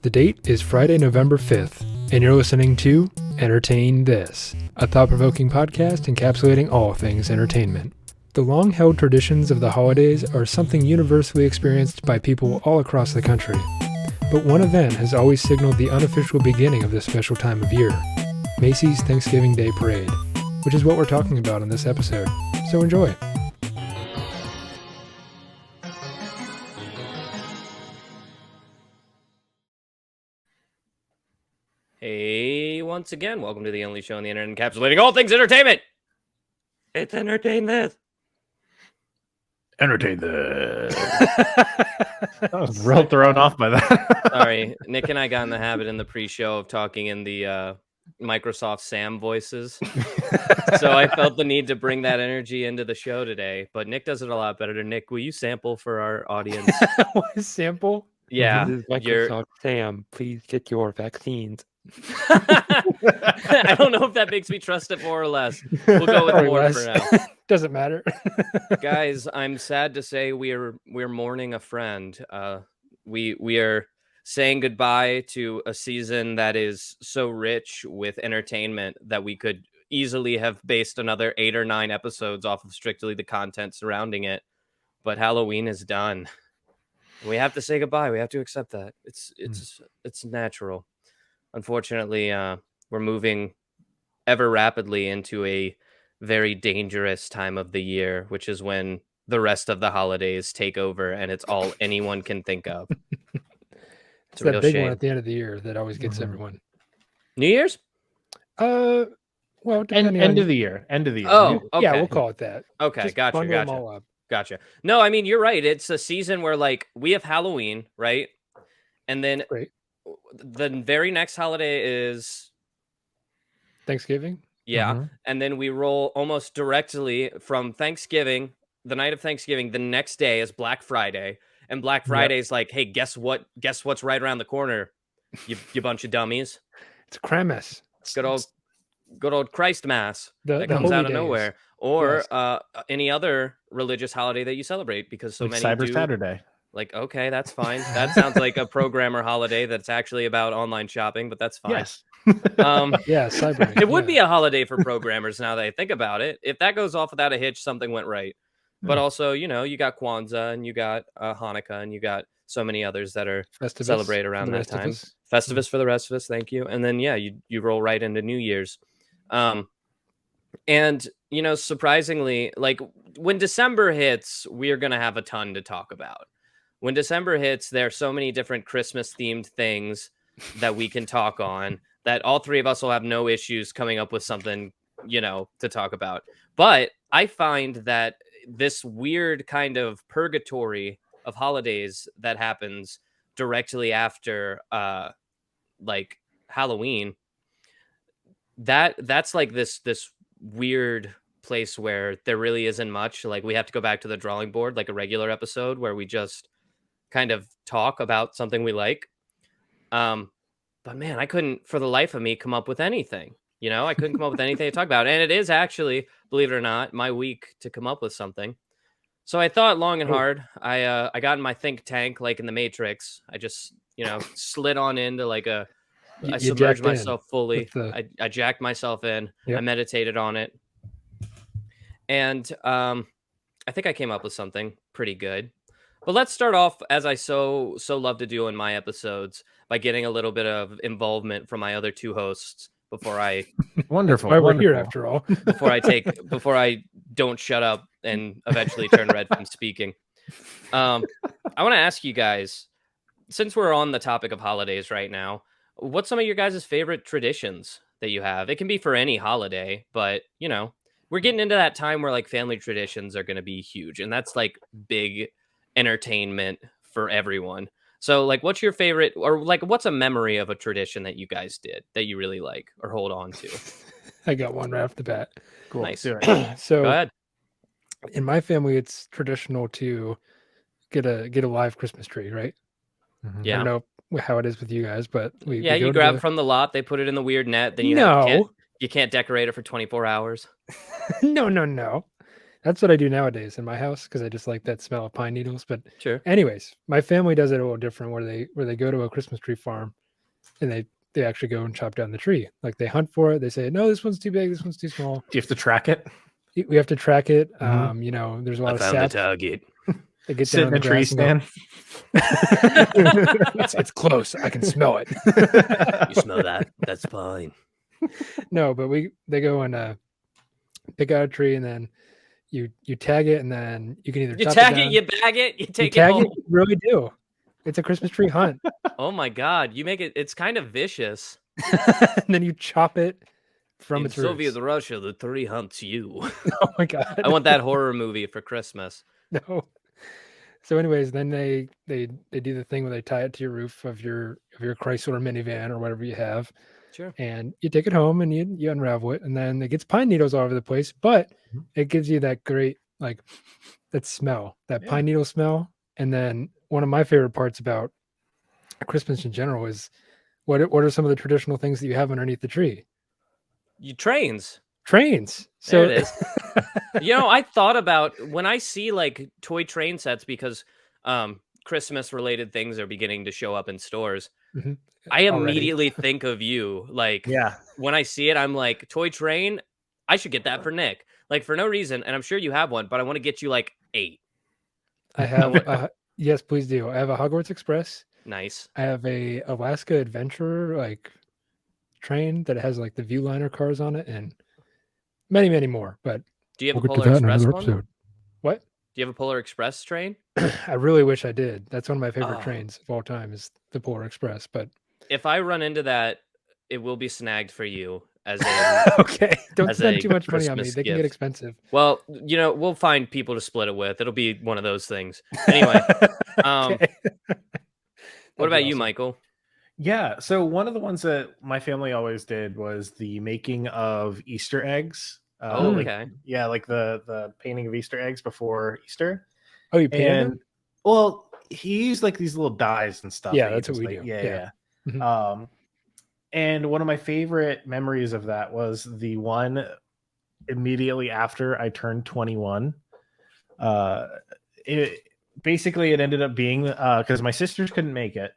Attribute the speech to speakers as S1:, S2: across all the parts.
S1: The date is Friday, November 5th, and you're listening to Entertain This, a thought-provoking podcast encapsulating all things entertainment. The long-held traditions of the holidays are something universally experienced by people all across the country. But one event has always signaled the unofficial beginning of this special time of year, Macy's Thanksgiving Day Parade, which is what we're talking about in this episode. So enjoy.
S2: Hey, once again, welcome to the only show on the internet encapsulating all things entertainment. It's Entertain This.
S3: Entertain This. I was real thrown off by that.
S2: Sorry, Nick and I got in the habit in the pre-show of talking in the Microsoft Sam voices. So I felt the need to bring that energy into the show today. But Nick does it a lot better. Nick, will you sample for our audience?
S1: What is sample?
S2: Yeah.
S4: This is Microsoft Sam. Please get your vaccines.
S2: I don't know if that makes me trust it more or less. We'll go with more for now.
S1: Doesn't matter.
S2: Guys, I'm sad to say we're mourning a friend. We are saying goodbye to a season that is so rich with entertainment that we could easily have based another 8 or 9 episodes off of strictly the content surrounding it. But Halloween is done. We have to say goodbye. We have to accept that. It's natural. Unfortunately, we're moving ever rapidly into a very dangerous time of the year, which is when the rest of the holidays take over and it's all anyone can think of.
S1: It's that big one at the end of the year that always gets everyone.
S2: New Year's?
S1: Well,
S3: End of the year. End of the year.
S2: Oh, okay.
S1: Yeah, we'll call it that.
S2: Okay,
S1: Just
S2: gotcha.
S1: bundle them all up.
S2: Gotcha. No, I mean, you're right. It's a season where, like, we have Halloween, right? And then the very next holiday is
S1: Thanksgiving.
S2: Yeah.
S3: Mm-hmm.
S2: And then we roll almost directly from Thanksgiving, the night of Thanksgiving. The next day is Black Friday. And Black Friday is like, hey, guess what? Guess what's right around the corner, you bunch of dummies.
S1: It's Christmas.
S2: Good old Christ Mass that comes
S1: holy
S2: out of
S1: days.
S2: nowhere. Or any other religious holiday that you celebrate, because so
S3: like
S2: many
S3: Cyber
S2: do.
S3: Saturday.
S2: Like, okay, that's fine. That sounds like a programmer holiday that's actually about online shopping, but that's fine.
S3: Yes.
S1: Yeah, Cyber.
S2: It would be a holiday for programmers now that I think about it. If that goes off without a hitch, something went right. But also, you know, you got Kwanzaa and you got Hanukkah and you got so many others that are
S1: Festivus
S2: celebrate around that time. Festivus for the rest of us. Thank you. And then, yeah, you roll right into New Year's. And, you know, surprisingly, like when December hits, we're going to have a ton to talk about. When December hits, there are so many different Christmas themed things that we can talk on that all three of us will have no issues coming up with something, you know, to talk about. But I find that this weird kind of purgatory of holidays that happens directly after like Halloween, that's like this weird place where there really isn't much. Like we have to go back to the drawing board, like a regular episode where we just kind of talk about something we like. But man, I couldn't for the life of me come up with anything. You know, I couldn't come up with anything to talk about. And it is actually, believe it or not, my week to come up with something. So I thought long and hard. I got in my think tank, like in the Matrix. I just, you know, slid on into like I submerged myself fully. I jacked myself in. Yep. I meditated on it. And I think I came up with something pretty good. But let's start off, as I so love to do in my episodes, by getting a little bit of involvement from my other two hosts bwant
S1: we're here after all.
S2: before I don't shut up and eventually turn red from speaking. I want to ask you guys, since we're on the topic of holidays right now, what's some of your guys' favorite traditions that you have? It can be for any holiday, but you know, we're getting into that time where like family traditions are going to be huge, and that's like big entertainment for everyone. So like, what's your favorite, or like, what's a memory of a tradition that you guys did that you really like or hold on to?
S1: I got one right off the bat.
S2: Cool. Nice.
S1: So
S2: go ahead.
S1: In my family, it's traditional to get a live Christmas tree, right?
S3: Mm-hmm.
S2: Yeah.
S1: I don't know how it is with you guys, but
S2: you grab it from the lot. They put it in the weird net. Then you can't decorate it for 24 hours.
S1: No. That's what I do nowadays in my house because I just like that smell of pine needles. But
S2: Sure.
S1: anyways, my family does it a little different where they go to a Christmas tree farm and they actually go and chop down the tree. Like they hunt for it. They say, no, this one's too big. This one's too small.
S3: Do you have to track it?
S1: We have to track it.
S3: Mhm.
S1: You know, there's a lot
S2: I
S1: of
S2: found the
S1: sap.
S2: target.
S1: They get
S3: Sit
S1: down
S3: in
S1: on
S3: a
S1: the
S3: tree
S1: grass and
S3: stand.
S1: it's close. I can smell it.
S2: You smell that? That's fine.
S1: No, but they go and pick out a tree and then you tag it and then you can either
S2: You
S1: chop
S2: tag
S1: it
S2: it,
S1: down.
S2: you bag it, you take it
S1: tag
S2: home.
S1: it. You really do. It's a Christmas tree hunt.
S2: Oh my god, you make it. It's kind of vicious.
S1: And then you chop it from
S2: In
S1: its
S2: Soviet
S1: roots.
S2: Russia, the tree hunts you.
S1: Oh my god.
S2: I want that horror movie for Christmas.
S1: No. So, anyways, then they do the thing where they tie it to your roof of your Chrysler minivan or whatever you have,
S2: Sure.
S1: and you take it home and you unravel it, and then it gets pine needles all over the place, but it gives you that great like that smell, that
S3: Yeah.
S1: pine needle smell. And then one of my favorite parts about Christmas in general is what are some of the traditional things that you have underneath the tree?
S2: You trains.
S1: Trains.
S2: There
S1: So
S2: it is. You know, I thought about when I see like toy train sets because Christmas related things are beginning to show up in stores.
S1: Mhm.
S2: I
S1: Already.
S2: immediately think of you. Like
S3: Yeah.
S2: when I see it, I'm like, toy train, I should get that for Nick. Like for no reason, and I'm sure you have one, but I want to get you like 8.
S1: I have yes, please do. I have a Hogwarts Express.
S2: Nice.
S1: I have a Alaska Adventure like train that has like the Viewliner cars on it and many more. But
S2: Do you have
S1: we'll
S2: a
S1: get to
S2: Polar
S1: that in
S2: Express
S1: another
S2: one?
S1: episode. What?
S2: Do you have a Polar Express train?
S1: I really wish I did. That's one of my favorite
S2: Oh.
S1: trains of all time is the Polar Express. But
S2: If I run into that, it will be snagged for you as a
S1: okay, don't
S2: as
S1: spend
S2: a
S1: too much money on me.
S2: Christmas
S1: They can get
S2: gift.
S1: expensive.
S2: Well, you know, we'll find people to split it with. It'll be one of those things. Anyway,
S1: Okay.
S2: what
S1: That'd
S2: about
S1: be
S2: you,
S1: awesome.
S2: Michael?
S3: Yeah. So one of the ones that my family always did was the making of Easter eggs.
S2: Oh,
S3: Like,
S2: okay.
S3: yeah, like the painting of Easter eggs before Easter.
S1: Oh, you painted
S3: And
S1: them?
S3: well, he used like these little dyes and stuff.
S1: Yeah,
S3: that you
S1: that's what
S3: just,
S1: we
S3: like,
S1: do.
S3: Yeah,
S1: Yeah.
S3: yeah.
S1: Mhm.
S3: And one of my favorite memories of that was the one immediately after I turned 21. It basically it ended up being because my sisters couldn't make it,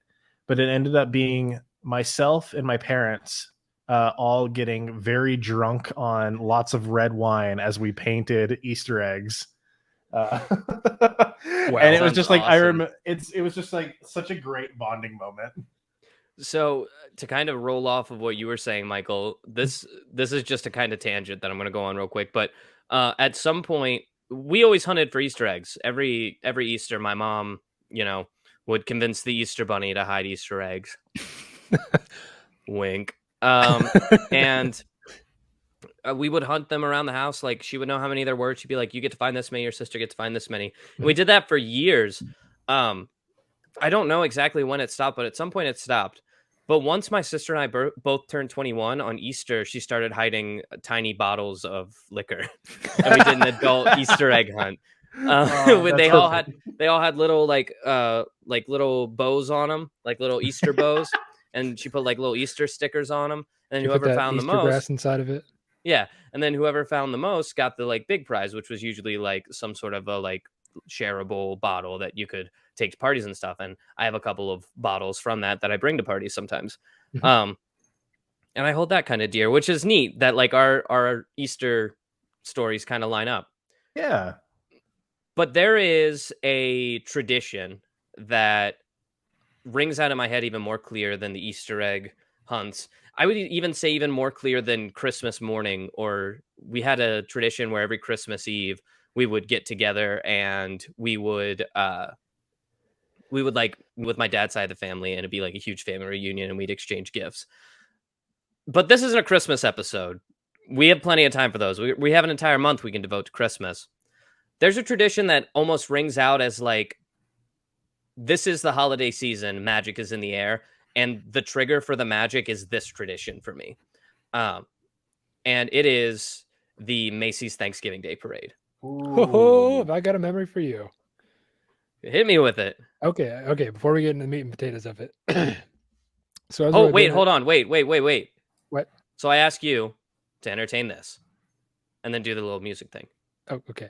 S3: but it ended up being myself and my parents all getting very drunk on lots of red wine as we painted Easter eggs. And it was
S2: sounds
S3: just like I
S2: awesome.
S3: remember it was just like such a great bonding moment.
S2: So to kind of roll off of what you were saying, Michael, this is just a kind of tangent that I'm going to go on real quick. But at some point, we always hunted for Easter eggs. Every Easter, my mom, you know, would convince the Easter Bunny to hide Easter eggs. Wink. And we would hunt them around the house. Like she would know how many there were. She'd be like, "You get to find this many. Your sister gets to find this many." And we did that for years. I don't know exactly when it stopped, but at some point it stopped. But once my sister and I both turned 21 on Easter, she started hiding tiny bottles of liquor, and we did an adult Easter egg hunt.
S3: Oh,
S2: They
S3: that's
S2: all
S3: perfect.
S2: had little like little bows on them, like little Easter bows, and she put like little Easter stickers on them. And
S1: You put
S2: whoever
S1: that
S2: found the
S1: Easter
S2: most,
S1: grass inside of it.
S2: yeah, and then whoever found the most got the like big prize, which was usually like some sort of a like shareable bottle that you could take to parties and stuff. And I have a couple of bottles from that I bring to parties sometimes.
S1: Mhm.
S2: And I hold that kind of dear, which is neat that like our Easter stories kind of line up.
S3: Yeah.
S2: But there is a tradition that rings out in my head even more clear than the Easter egg hunts. I would even say even more clear than Christmas morning, or we had a tradition where every Christmas Eve we would get together and we would like with my dad's side of the family, and it'd be like a huge family reunion and we'd exchange gifts. But this isn't a Christmas episode. We have plenty of time for those. We have an entire month we can devote to Christmas. There's a tradition that almost rings out as like, this is the holiday season, magic is in the air, and the trigger for the magic is this tradition for me. And it is the Macy's Thanksgiving Day Parade.
S1: Oh, I got a memory for you.
S2: Hit me with it.
S1: Okay. Before we get into the meat and potatoes of it. So
S2: Oh, wait, hold on. Wait.
S1: What?
S2: So I ask you to entertain this and then do the little music thing.
S1: Oh, okay.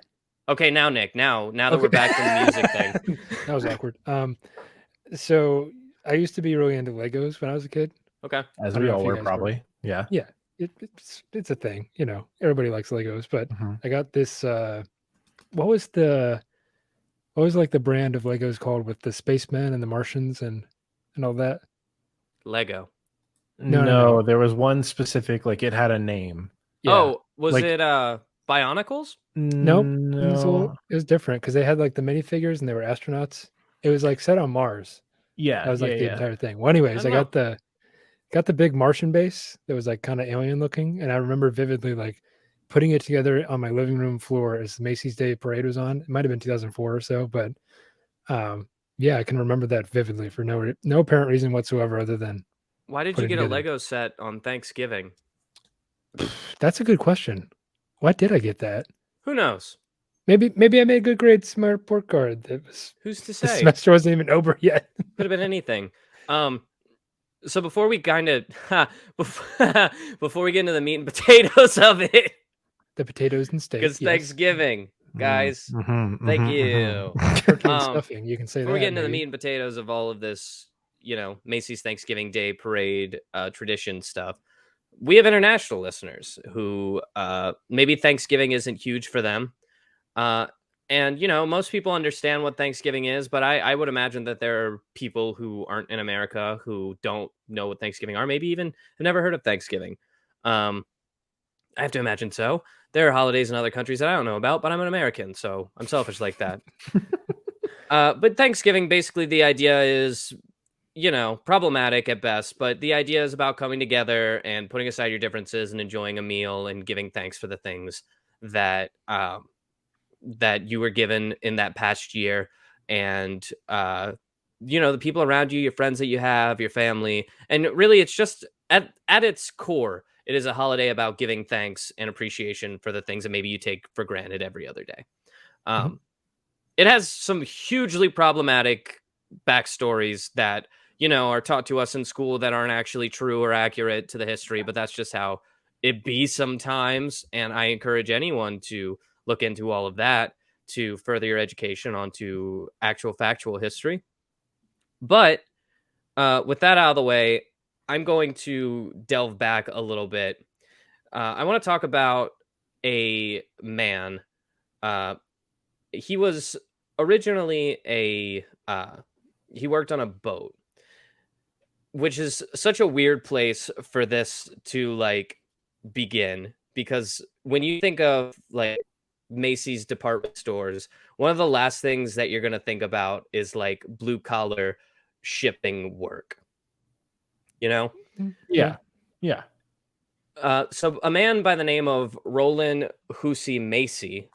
S2: Okay, now Nick, now that
S1: Okay.
S2: we're back to the music thing.
S1: That was awkward. So I used to be really into Legos when I was a kid.
S2: Okay.
S3: As
S1: I don't
S3: we
S1: know
S3: all
S1: if you
S3: were,
S1: guys
S3: probably. Yeah.
S1: Yeah, it's a thing. You know, everybody likes Legos. But
S3: Mhm.
S1: I got this. What was like the brand of Legos called with the spacemen and the Martians and all that?
S2: Lego.
S1: No.
S3: There was one specific, like it had a name.
S1: Yeah.
S2: Oh, was
S3: Like-
S2: it Bionicles?
S1: Nope.
S3: No.
S1: It was different because they had like the minifigures and they were astronauts. It was like set on Mars.
S3: Yeah.
S1: That was like the
S3: yeah.
S1: entire thing. Well, anyways, I
S2: don't
S1: got the big Martian base that was like kind of alien looking, and I remember vividly like putting it together on my living room floor as the Macy's Day Parade was on. It might have been 2004 or so, but yeah, I can remember that vividly for no apparent reason whatsoever other than
S2: Why did
S1: put
S2: you
S1: it
S2: get a
S1: together.
S2: Lego set on Thanksgiving?
S1: That's a good question. Why did I get that?
S2: Who knows?
S1: Maybe I made a good grade smart report card. That was
S2: Who's to
S1: the
S2: say?
S1: semester wasn't even over yet.
S2: Could have been anything. So before we kind of before we get into the meat and potatoes of it,
S1: The potatoes and steak.
S2: because
S1: Yes.
S2: Thanksgiving, guys. Thank you.
S1: Turkey and
S2: Um,
S1: stuffing. You can say
S2: Before
S1: that.
S2: we get into the
S1: maybe.
S2: meat and potatoes of all of this, Macy's Thanksgiving Day Parade tradition stuff, we have international listeners who maybe Thanksgiving isn't huge for them. And, most people understand what Thanksgiving is, but I would imagine that there are people who aren't in America who don't know what Thanksgiving are, maybe even have never heard of Thanksgiving. I have to imagine so. There are holidays in other countries that I don't know about, but I'm an American, so I'm selfish like that. But Thanksgiving, basically, the idea is, problematic at best, but the idea is about coming together and putting aside your differences and enjoying a meal and giving thanks for the things that that you were given in that past year, and the people around you, your friends that you have, your family. And really, it's just at its core, it is a holiday about giving thanks and appreciation for the things that maybe you take for granted every other day. It has some hugely problematic backstories that are taught to us in school that aren't actually true or accurate to the history, but that's just how it be sometimes. And I encourage anyone to look into all of that to further your education onto actual factual history. But with that out of the way, I'm going to delve back a little bit. I want to talk about a man. He was originally he worked on a boat, which is such a weird place for this to like begin, because when you think of like Macy's department stores, one of the last things that you're going to think about is like blue collar shipping work,
S3: Yeah.
S2: So a man by the name of Roland Hussey Macy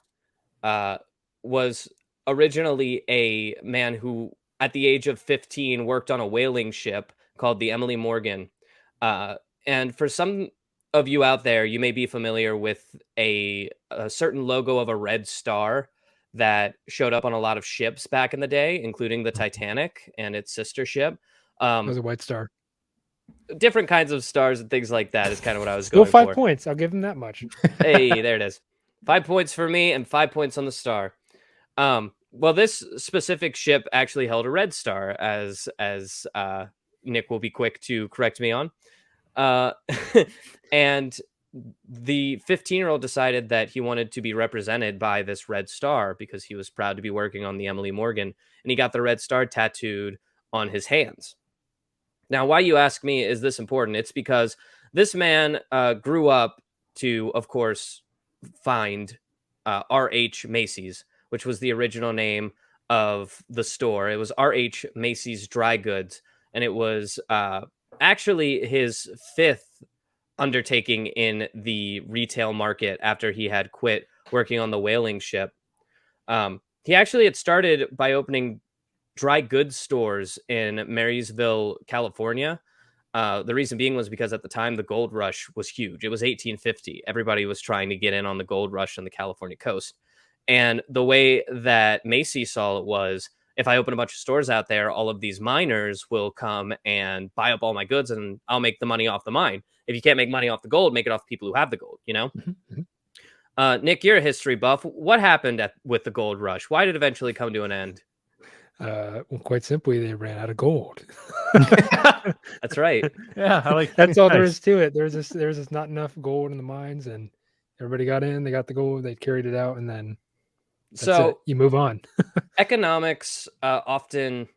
S2: was originally a man who at the age of 15 worked on a whaling ship called the Emily Morgan. And for some of you out there, you may be familiar with a certain logo of a red star that showed up on a lot of ships back in the day, including the Titanic and its sister ship.
S1: It was a white star.
S2: Different kinds of stars and things like that is kind of what I was
S1: Still
S2: going
S1: 5
S2: for.
S1: points. I'll give him that much.
S2: Hey, there it is. 5 points for me and 5 points on the star. Well, this specific ship actually held a red star, as Nick will be quick to correct me on. And the 15-year-old decided that he wanted to be represented by this red star because he was proud to be working on the Emily Morgan, and he got the red star tattooed on his hands. Now, why you ask me is this important? It's because this man grew up to, of course, find R.H. Macy's, which was the original name of the store. It was R.H. Macy's Dry Goods, and it was actually his fifth undertaking in the retail market after he had quit working on the whaling ship. He actually had started by opening dry goods stores in Marysville, California. The reason being was because at the time the gold rush was huge. It was 1850. Everybody was trying to get in on the gold rush on the California coast. And the way that Macy saw it was, if I open a bunch of stores out there, all of these miners will come and buy up all my goods and I'll make the money off the mine. If you can't make money off the gold, make it off the people who have the gold, Nick, you're a history buff. What happened with the gold rush? Why did it eventually come to an end?
S1: Well, quite simply, they ran out of gold.
S2: That's right.
S3: Yeah, I like
S1: That's all there
S3: nice.
S1: is to it. There's just not enough gold in the mines, and everybody got in. They got the gold. They carried it out, and then that's it.
S2: So
S1: You move on.
S2: economics often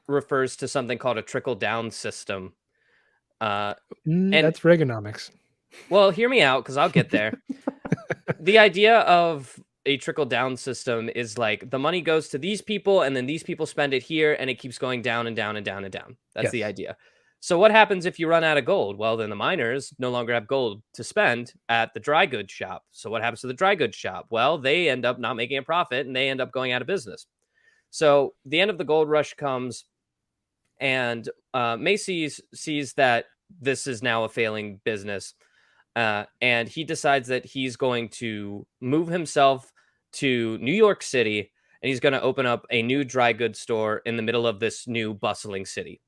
S2: refers to something called a trickle-down system. And
S1: That's Reaganomics.
S2: well, hear me out because I'll get there. The idea of a trickle-down system is like the money goes to these people, and then these people spend it here, and it keeps going down and down and down and down. That's the
S1: Yes.
S2: idea. So what happens if you run out of gold? Well, then the miners no longer have gold to spend at the dry goods shop. So what happens to the dry goods shop? Well, they end up not making a profit, and they end up going out of business. So the end of the gold rush comes, and Macy sees that this is now a failing business. And he decides that he's going to move himself to New York City, and he's going to open up a new dry goods store in the middle of this new bustling city.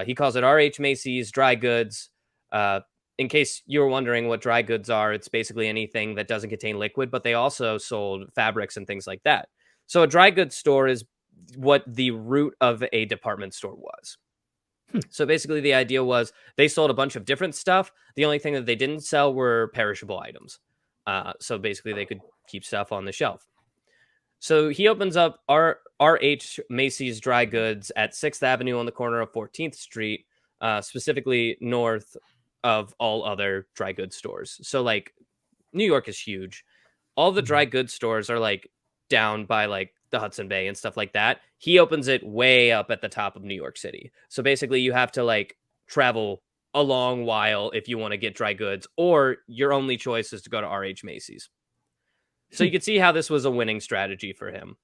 S2: He calls it R.H. Macy's Dry Goods. In case you were wondering what dry goods are, it's basically anything that doesn't contain liquid, but they also sold fabrics and things like that. So a dry goods store is what the root of a department store was. So basically the idea was they sold a bunch of different stuff. The only thing that they didn't sell were perishable items. So basically they could keep stuff on the shelf. So he opens up R.H. Macy's Dry Goods at 6th Avenue on the corner of 14th Street, specifically north of all other dry goods stores. So like New York is huge. All the dry goods stores are like down by like the Hudson Bay and stuff like that. He opens it way up at the top of New York City. So basically you have to like travel a long while if you want to get dry goods, or your only choice is to go to R.H. Macy's. So you could see how this was a winning strategy for him.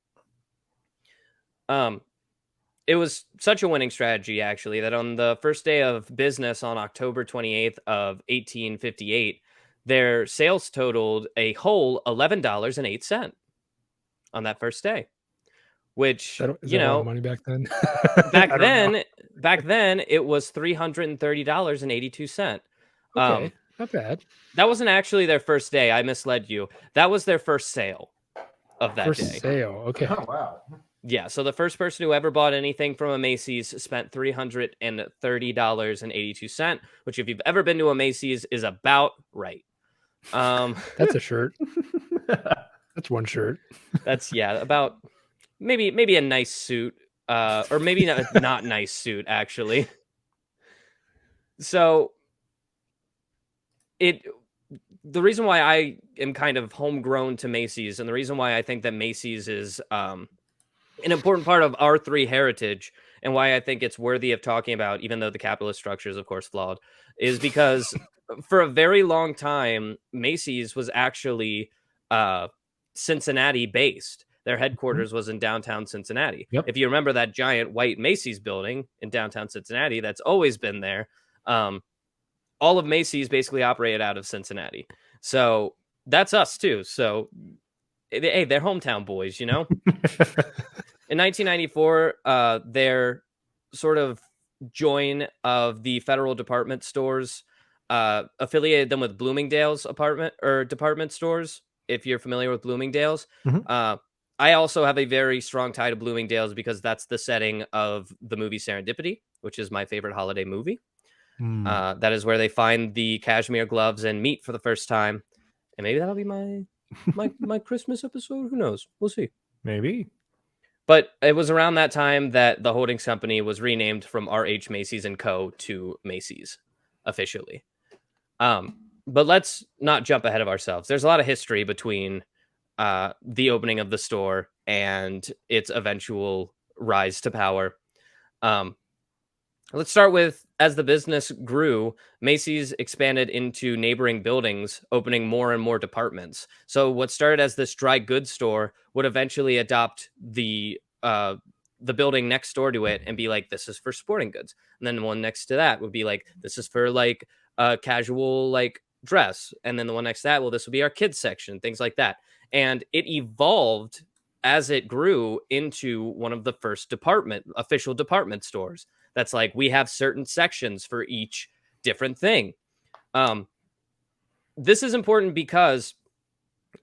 S2: It was such a winning strategy, actually, that on the first day of business on October 28th of 1858, their sales totaled a whole $11.08 on that first day. Which,
S1: Is that a lot of money back then?
S2: back then it was $330.82.
S1: Okay, not bad.
S2: That wasn't actually their first day. I misled you. That was their first sale of that
S1: First
S2: day.
S1: sale. Okay.
S3: Oh, wow.
S2: Yeah, so the first person who ever bought anything from a Macy's spent $330.82, which if you've ever been to a Macy's is about right.
S1: That's a shirt. That's one shirt.
S2: That's about maybe a nice suit, or maybe not nice suit actually. So the reason why I am kind of homegrown to Macy's, and the reason why I think that Macy's is an important part of our three heritage, and why I think it's worthy of talking about, even though the capitalist structure is of course flawed, is because for a very long time Macy's was actually Cincinnati based. Their headquarters was in downtown Cincinnati.
S3: Yep.
S2: If you remember that giant white Macy's building in downtown Cincinnati, that's always been there. All of Macy's basically operated out of Cincinnati. So that's us too. So, hey, they're hometown boys, you know? In 1994, their sort of join of the federal department stores affiliated them with Bloomingdale's department stores. If you're familiar with Bloomingdale's, I also have a very strong tie to Bloomingdale's because that's the setting of the movie Serendipity, which is my favorite holiday movie. That is where they find the cashmere gloves and meat for the first time. And maybe that'll be my Christmas episode. Who knows? We'll see.
S3: Maybe.
S2: But it was around that time that the holdings company was renamed from R.H. Macy's & Co. to Macy's officially. But let's not jump ahead of ourselves. There's a lot of history between the opening of the store and its eventual rise to power. Let's start with, as the business grew, Macy's expanded into neighboring buildings, opening more and more departments. So what started as this dry goods store would eventually adopt the building next door to it and be like, this is for sporting goods. And then the one next to that would be like, this is for like casual like dress. And then the one next to that, well, this will be our kids section, things like that. And it evolved as it grew into one of the first official department stores. That's like, we have certain sections for each different thing. This is important because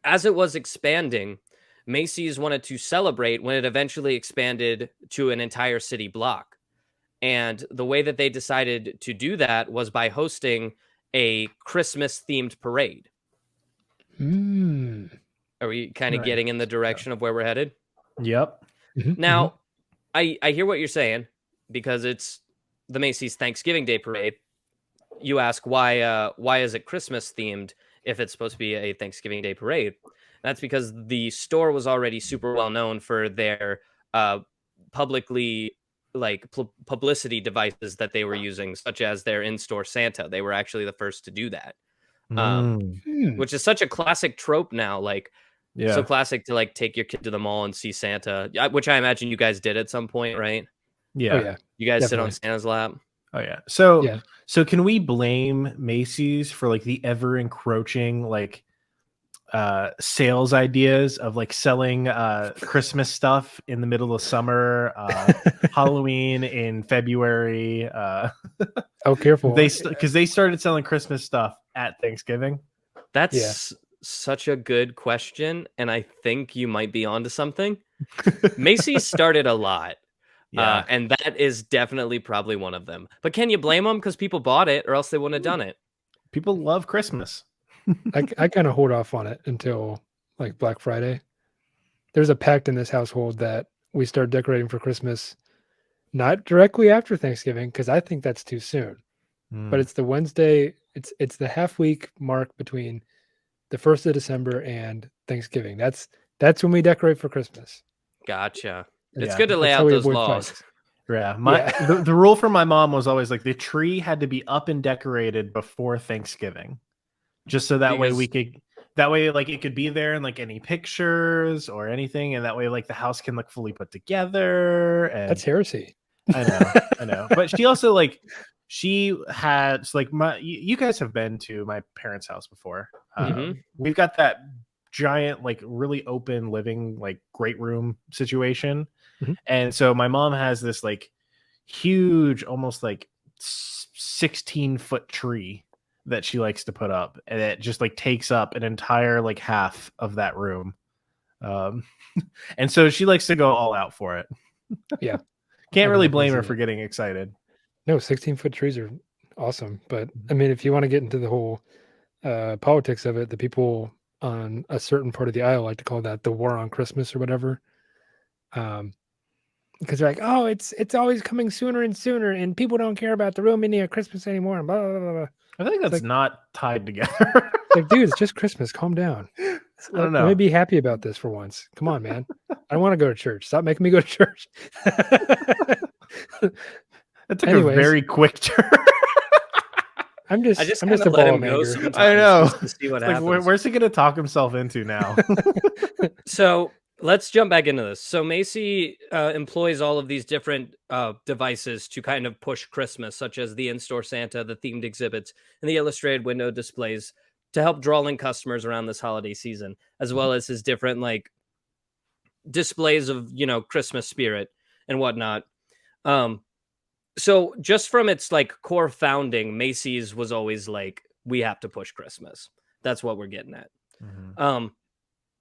S2: as it was expanding, Macy's wanted to celebrate when it eventually expanded to an entire city block. And the way that they decided to do that was by hosting a Christmas themed parade. Are we kind of
S3: Right.
S2: getting in the direction of where we're headed?
S3: Yep.
S2: Now, I hear what you're saying, because it's the Macy's Thanksgiving Day Parade. You ask why is it Christmas themed if it's supposed to be a Thanksgiving Day Parade? That's because the store was already super well known for their publicly publicity devices that they were using, such as their in-store Santa. They were actually the first to do that, which is such a classic trope now. Like, so classic to like take your kid to the mall and see Santa, which I imagine you guys did at some point, right?
S3: Yeah.
S1: Oh yeah.
S2: You guys
S1: Definitely.
S2: sit on Santa's lap.
S3: Oh yeah. So
S1: Yeah.
S3: so can we blame Macy's for like the ever encroaching like sales ideas of like selling Christmas stuff in the middle of summer, Halloween in February?
S1: Oh, careful.
S3: Because they started selling Christmas stuff at Thanksgiving.
S2: That's such a good question, and I think you might be onto something. Macy's started a lot, and that is definitely probably one of them. But can you blame them? Because people bought it, or else they wouldn't have done it.
S3: People love Christmas.
S1: I kind of hold off on it until like Black Friday. There's a pact in this household that we start decorating for Christmas not directly after Thanksgiving, because I think that's too soon. But it's the Wednesday. It's the half week mark between the 1st of December and Thanksgiving. That's when we decorate for Christmas.
S2: Gotcha. It's
S3: Yeah,
S2: good to lay
S1: That's
S2: out
S1: how we
S2: those
S1: avoid
S2: laws.
S1: fights.
S3: Yeah, the rule for my mom was always like the tree had to be up and decorated before Thanksgiving, just so that way we could, like it could be there in like any pictures or anything, and that way like the house can look fully put together. And
S1: That's heresy.
S3: I know. But she also like she had so, like you guys have been to my parents' house before. We've got that giant like really open living like great room situation. And so my mom has this like huge almost like 16-foot tree that she likes to put up, and it just like takes up an entire like half of that room. And so she likes to go all out for it.
S1: Yeah.
S3: Can't really blame her for getting excited.
S1: No, 16-foot trees are awesome. But I mean, if you want to get into the whole politics of it, the people on a certain part of the aisle like to call that the war on Christmas or whatever. Because they're like, oh, it's always coming sooner and sooner, and people don't care about the real meaning of Christmas anymore. And blah, blah, blah, blah.
S3: I think that's like, not tied together.
S1: Like, dude, it's just Christmas. Calm down.
S3: I don't know.
S1: Let me be happy about this for once. Come on, man. I don't want to go to church. Stop making me go to church.
S3: That took a very quick turn.
S2: I'm just a ball of anger.
S3: I know.
S2: To see what
S3: happens. Like, where's he going to talk himself into now?
S2: So let's jump back into this. So Macy employs all of these different devices to kind of push Christmas, such as the in-store Santa, the themed exhibits, and the illustrated window displays to help draw in customers around this holiday season, as well as his different like displays of, Christmas spirit and whatnot. So just from its like core founding, Macy's was always like, we have to push Christmas. That's what we're getting at.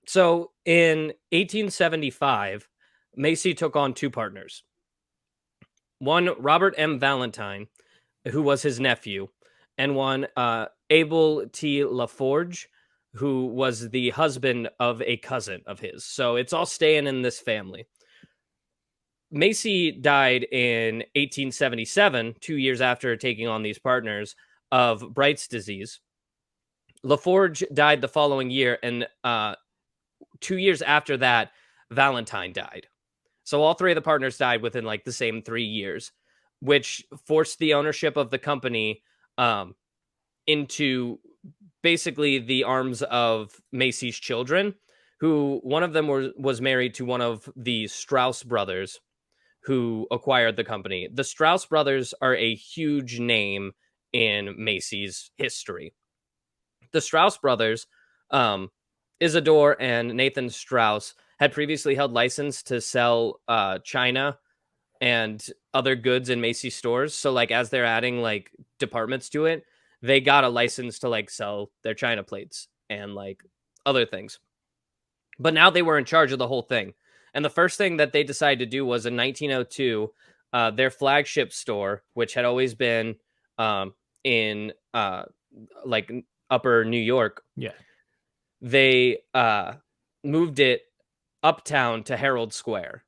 S2: So in 1875, Macy took on two partners. One, Robert M. Valentine, who was his nephew, and one, Abel T. LaForge, who was the husband of a cousin of his. So it's all staying in this family. Macy died in 1877, 2 years after taking on these partners, of Bright's disease. LaForge died the following year, and 2 years after that, Valentine died. So all three of the partners died within like the same 3 years, which forced the ownership of the company into basically the arms of Macy's children, who one of them was married to one of the Strauss brothers, who acquired the company. The Strauss brothers are a huge name in Macy's history. The Strauss brothers, Isidore and Nathan Strauss, had previously held license to sell china and other goods in Macy's stores. So like as they're adding like departments to it, they got a license to like sell their china plates and like other things. But now they were in charge of the whole thing. And the first thing that they decided to do was in 1902, their flagship store, which had always been in like upper New York.
S3: Yeah.
S2: They moved it uptown to Herald Square,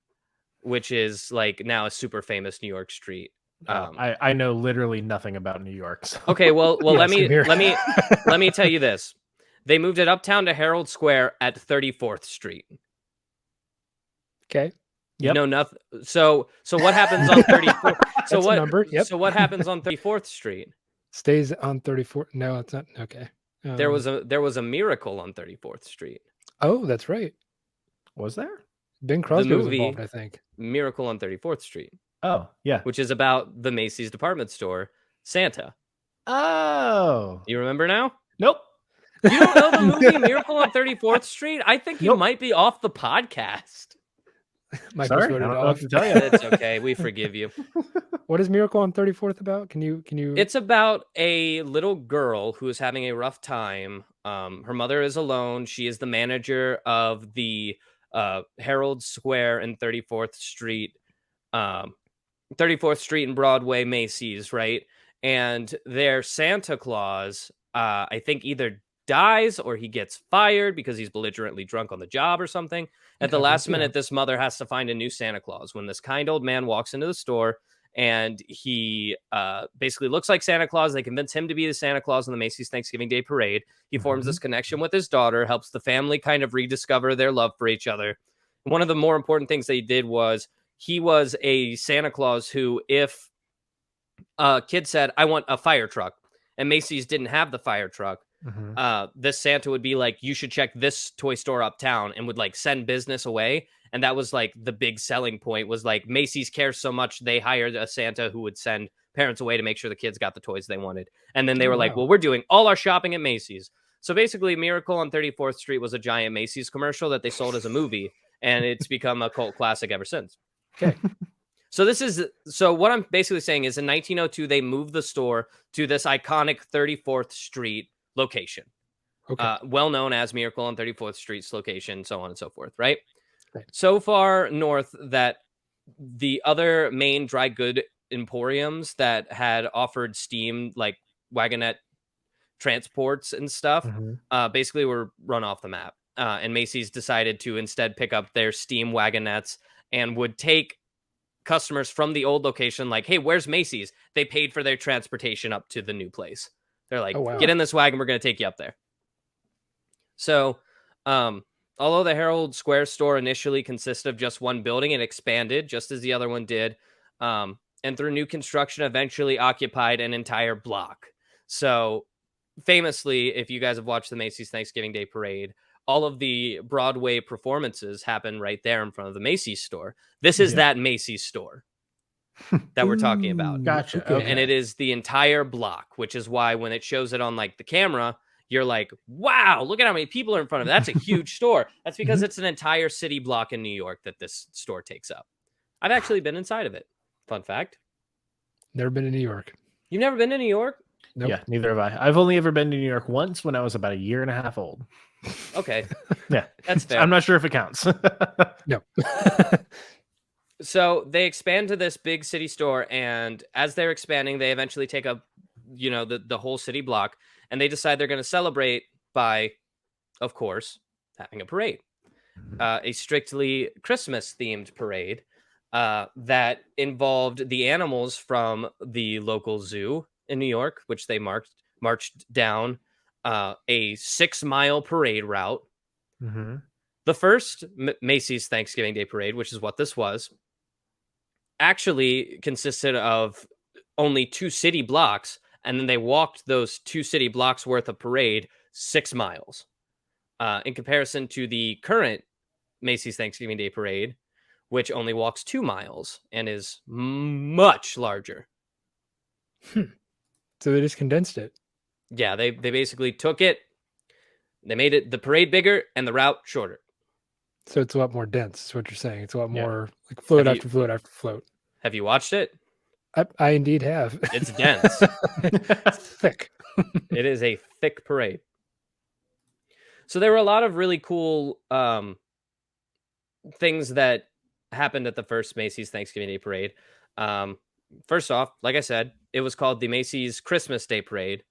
S2: which is like now a super famous New York street.
S3: I know literally nothing about New York. So.
S2: Okay, well,
S1: Yeah,
S2: let
S1: same here.
S2: me tell you this. They moved it uptown to Herald Square at 34th Street.
S1: Okay.
S3: Yep.
S2: No, nothing. So what happens on 34th? So
S1: That's a number. Yep.
S2: So what happens on 34th Street?
S1: Stays on 34. No, it's not. Okay.
S2: There was a miracle on 34th Street.
S1: Oh, that's right.
S3: Was there?
S1: Ben Crosby was
S2: movie-
S1: involved, I think.
S2: Miracle on 34th Street,
S3: Oh, yeah.
S2: which is about the Macy's department store, Santa.
S3: Oh.
S2: You remember now?
S3: Nope.
S2: You don't know the movie Miracle on 34th Street? I think you
S3: Nope.
S2: might be off the podcast.
S1: Michael
S3: Sorry, I
S1: voted
S3: don't know
S1: off.
S3: what to tell you.
S2: It's okay. We forgive you.
S1: What is Miracle on 34th about? Can you?
S2: It's about a little girl who is having a rough time. Her mother is alone. She is the manager of the Herald Square and 34th Street, 34th Street and Broadway Macy's, right? And their Santa Claus, I think, either dies or he gets fired because he's belligerently drunk on the job or something. At the last minute, this mother has to find a new Santa Claus. When this kind old man walks into the store and he basically looks like Santa Claus, they convince him to be the Santa Claus in the Macy's Thanksgiving Day Parade. He forms this connection with his daughter, helps the family kind of rediscover their love for each other. One of the more important things they did was he was a Santa Claus who, if a kid said, I want a fire truck, and Macy's didn't have the fire truck, this Santa would be like, you should check this toy store uptown, and would like send business away. And that was like the big selling point, was like Macy's cares so much they hired a Santa who would send parents away to make sure the kids got the toys they wanted. And then they were like, well, we're doing all our shopping at Macy's. So basically Miracle on 34th Street was a giant Macy's commercial that they sold as a movie, and it's become a cult classic ever since.
S1: Okay.
S2: So what I'm basically saying is in 1902, they moved the store to this iconic 34th Street location, well known as Miracle on 34th Street's location, so on and so forth, right? So far north that the other main dry good emporiums that had offered steam, like wagonette transports and stuff, basically were run off the map. And Macy's decided to instead pick up their steam wagonettes and would take customers from the old location, like, hey, where's Macy's? They paid for their transportation up to the new place. They're like, get in this wagon, we're going to take you up there. So, although the Herald Square store initially consisted of just one building, it expanded just as the other one did. And through new construction, eventually occupied an entire block. So famously, if you guys have watched the Macy's Thanksgiving Day Parade, all of the Broadway performances happen right there in front of the Macy's store. This is that Macy's store that we're talking about.
S3: Gotcha.
S1: Okay.
S2: And it is the entire block, which is why when it shows it on like the camera, you're like, wow, look at how many people are in front of it. That's a huge store. That's because it's an entire city block in New York that this store takes up. I've actually been inside of it. Fun fact.
S1: Never been to New York.
S2: You've never been to New York?
S1: Nope.
S3: Yeah, neither have I. I've only ever been to New York once when I was about a year and a half old.
S2: Okay.
S3: Yeah.
S2: That's fair.
S3: I'm not sure if it counts.
S1: No.
S2: So they expand to this big city store, and as they're expanding, they eventually take up, the whole city block, and they decide they're going to celebrate by, of course, having a parade, a strictly Christmas-themed parade that involved the animals from the local zoo in New York, which they marched down a 6-mile parade route. The first Macy's Thanksgiving Day Parade, which is what this was, actually consisted of only 2 city blocks, and then they walked those 2 city blocks worth of parade 6 miles. In comparison to the current Macy's Thanksgiving Day Parade, which only walks 2 miles and is much larger.
S1: So they just condensed it.
S2: Yeah, they basically took it, they made it the parade bigger and the route shorter.
S1: So it's a lot more dense, is what you're saying. It's a lot more like float after float after float.
S2: Have you watched it?
S1: I indeed have.
S2: It's dense.
S1: It's thick.
S2: It is a thick parade. So there were a lot of really cool things that happened at the first Macy's Thanksgiving Day Parade. First off, like I said, it was called the Macy's Christmas Day Parade.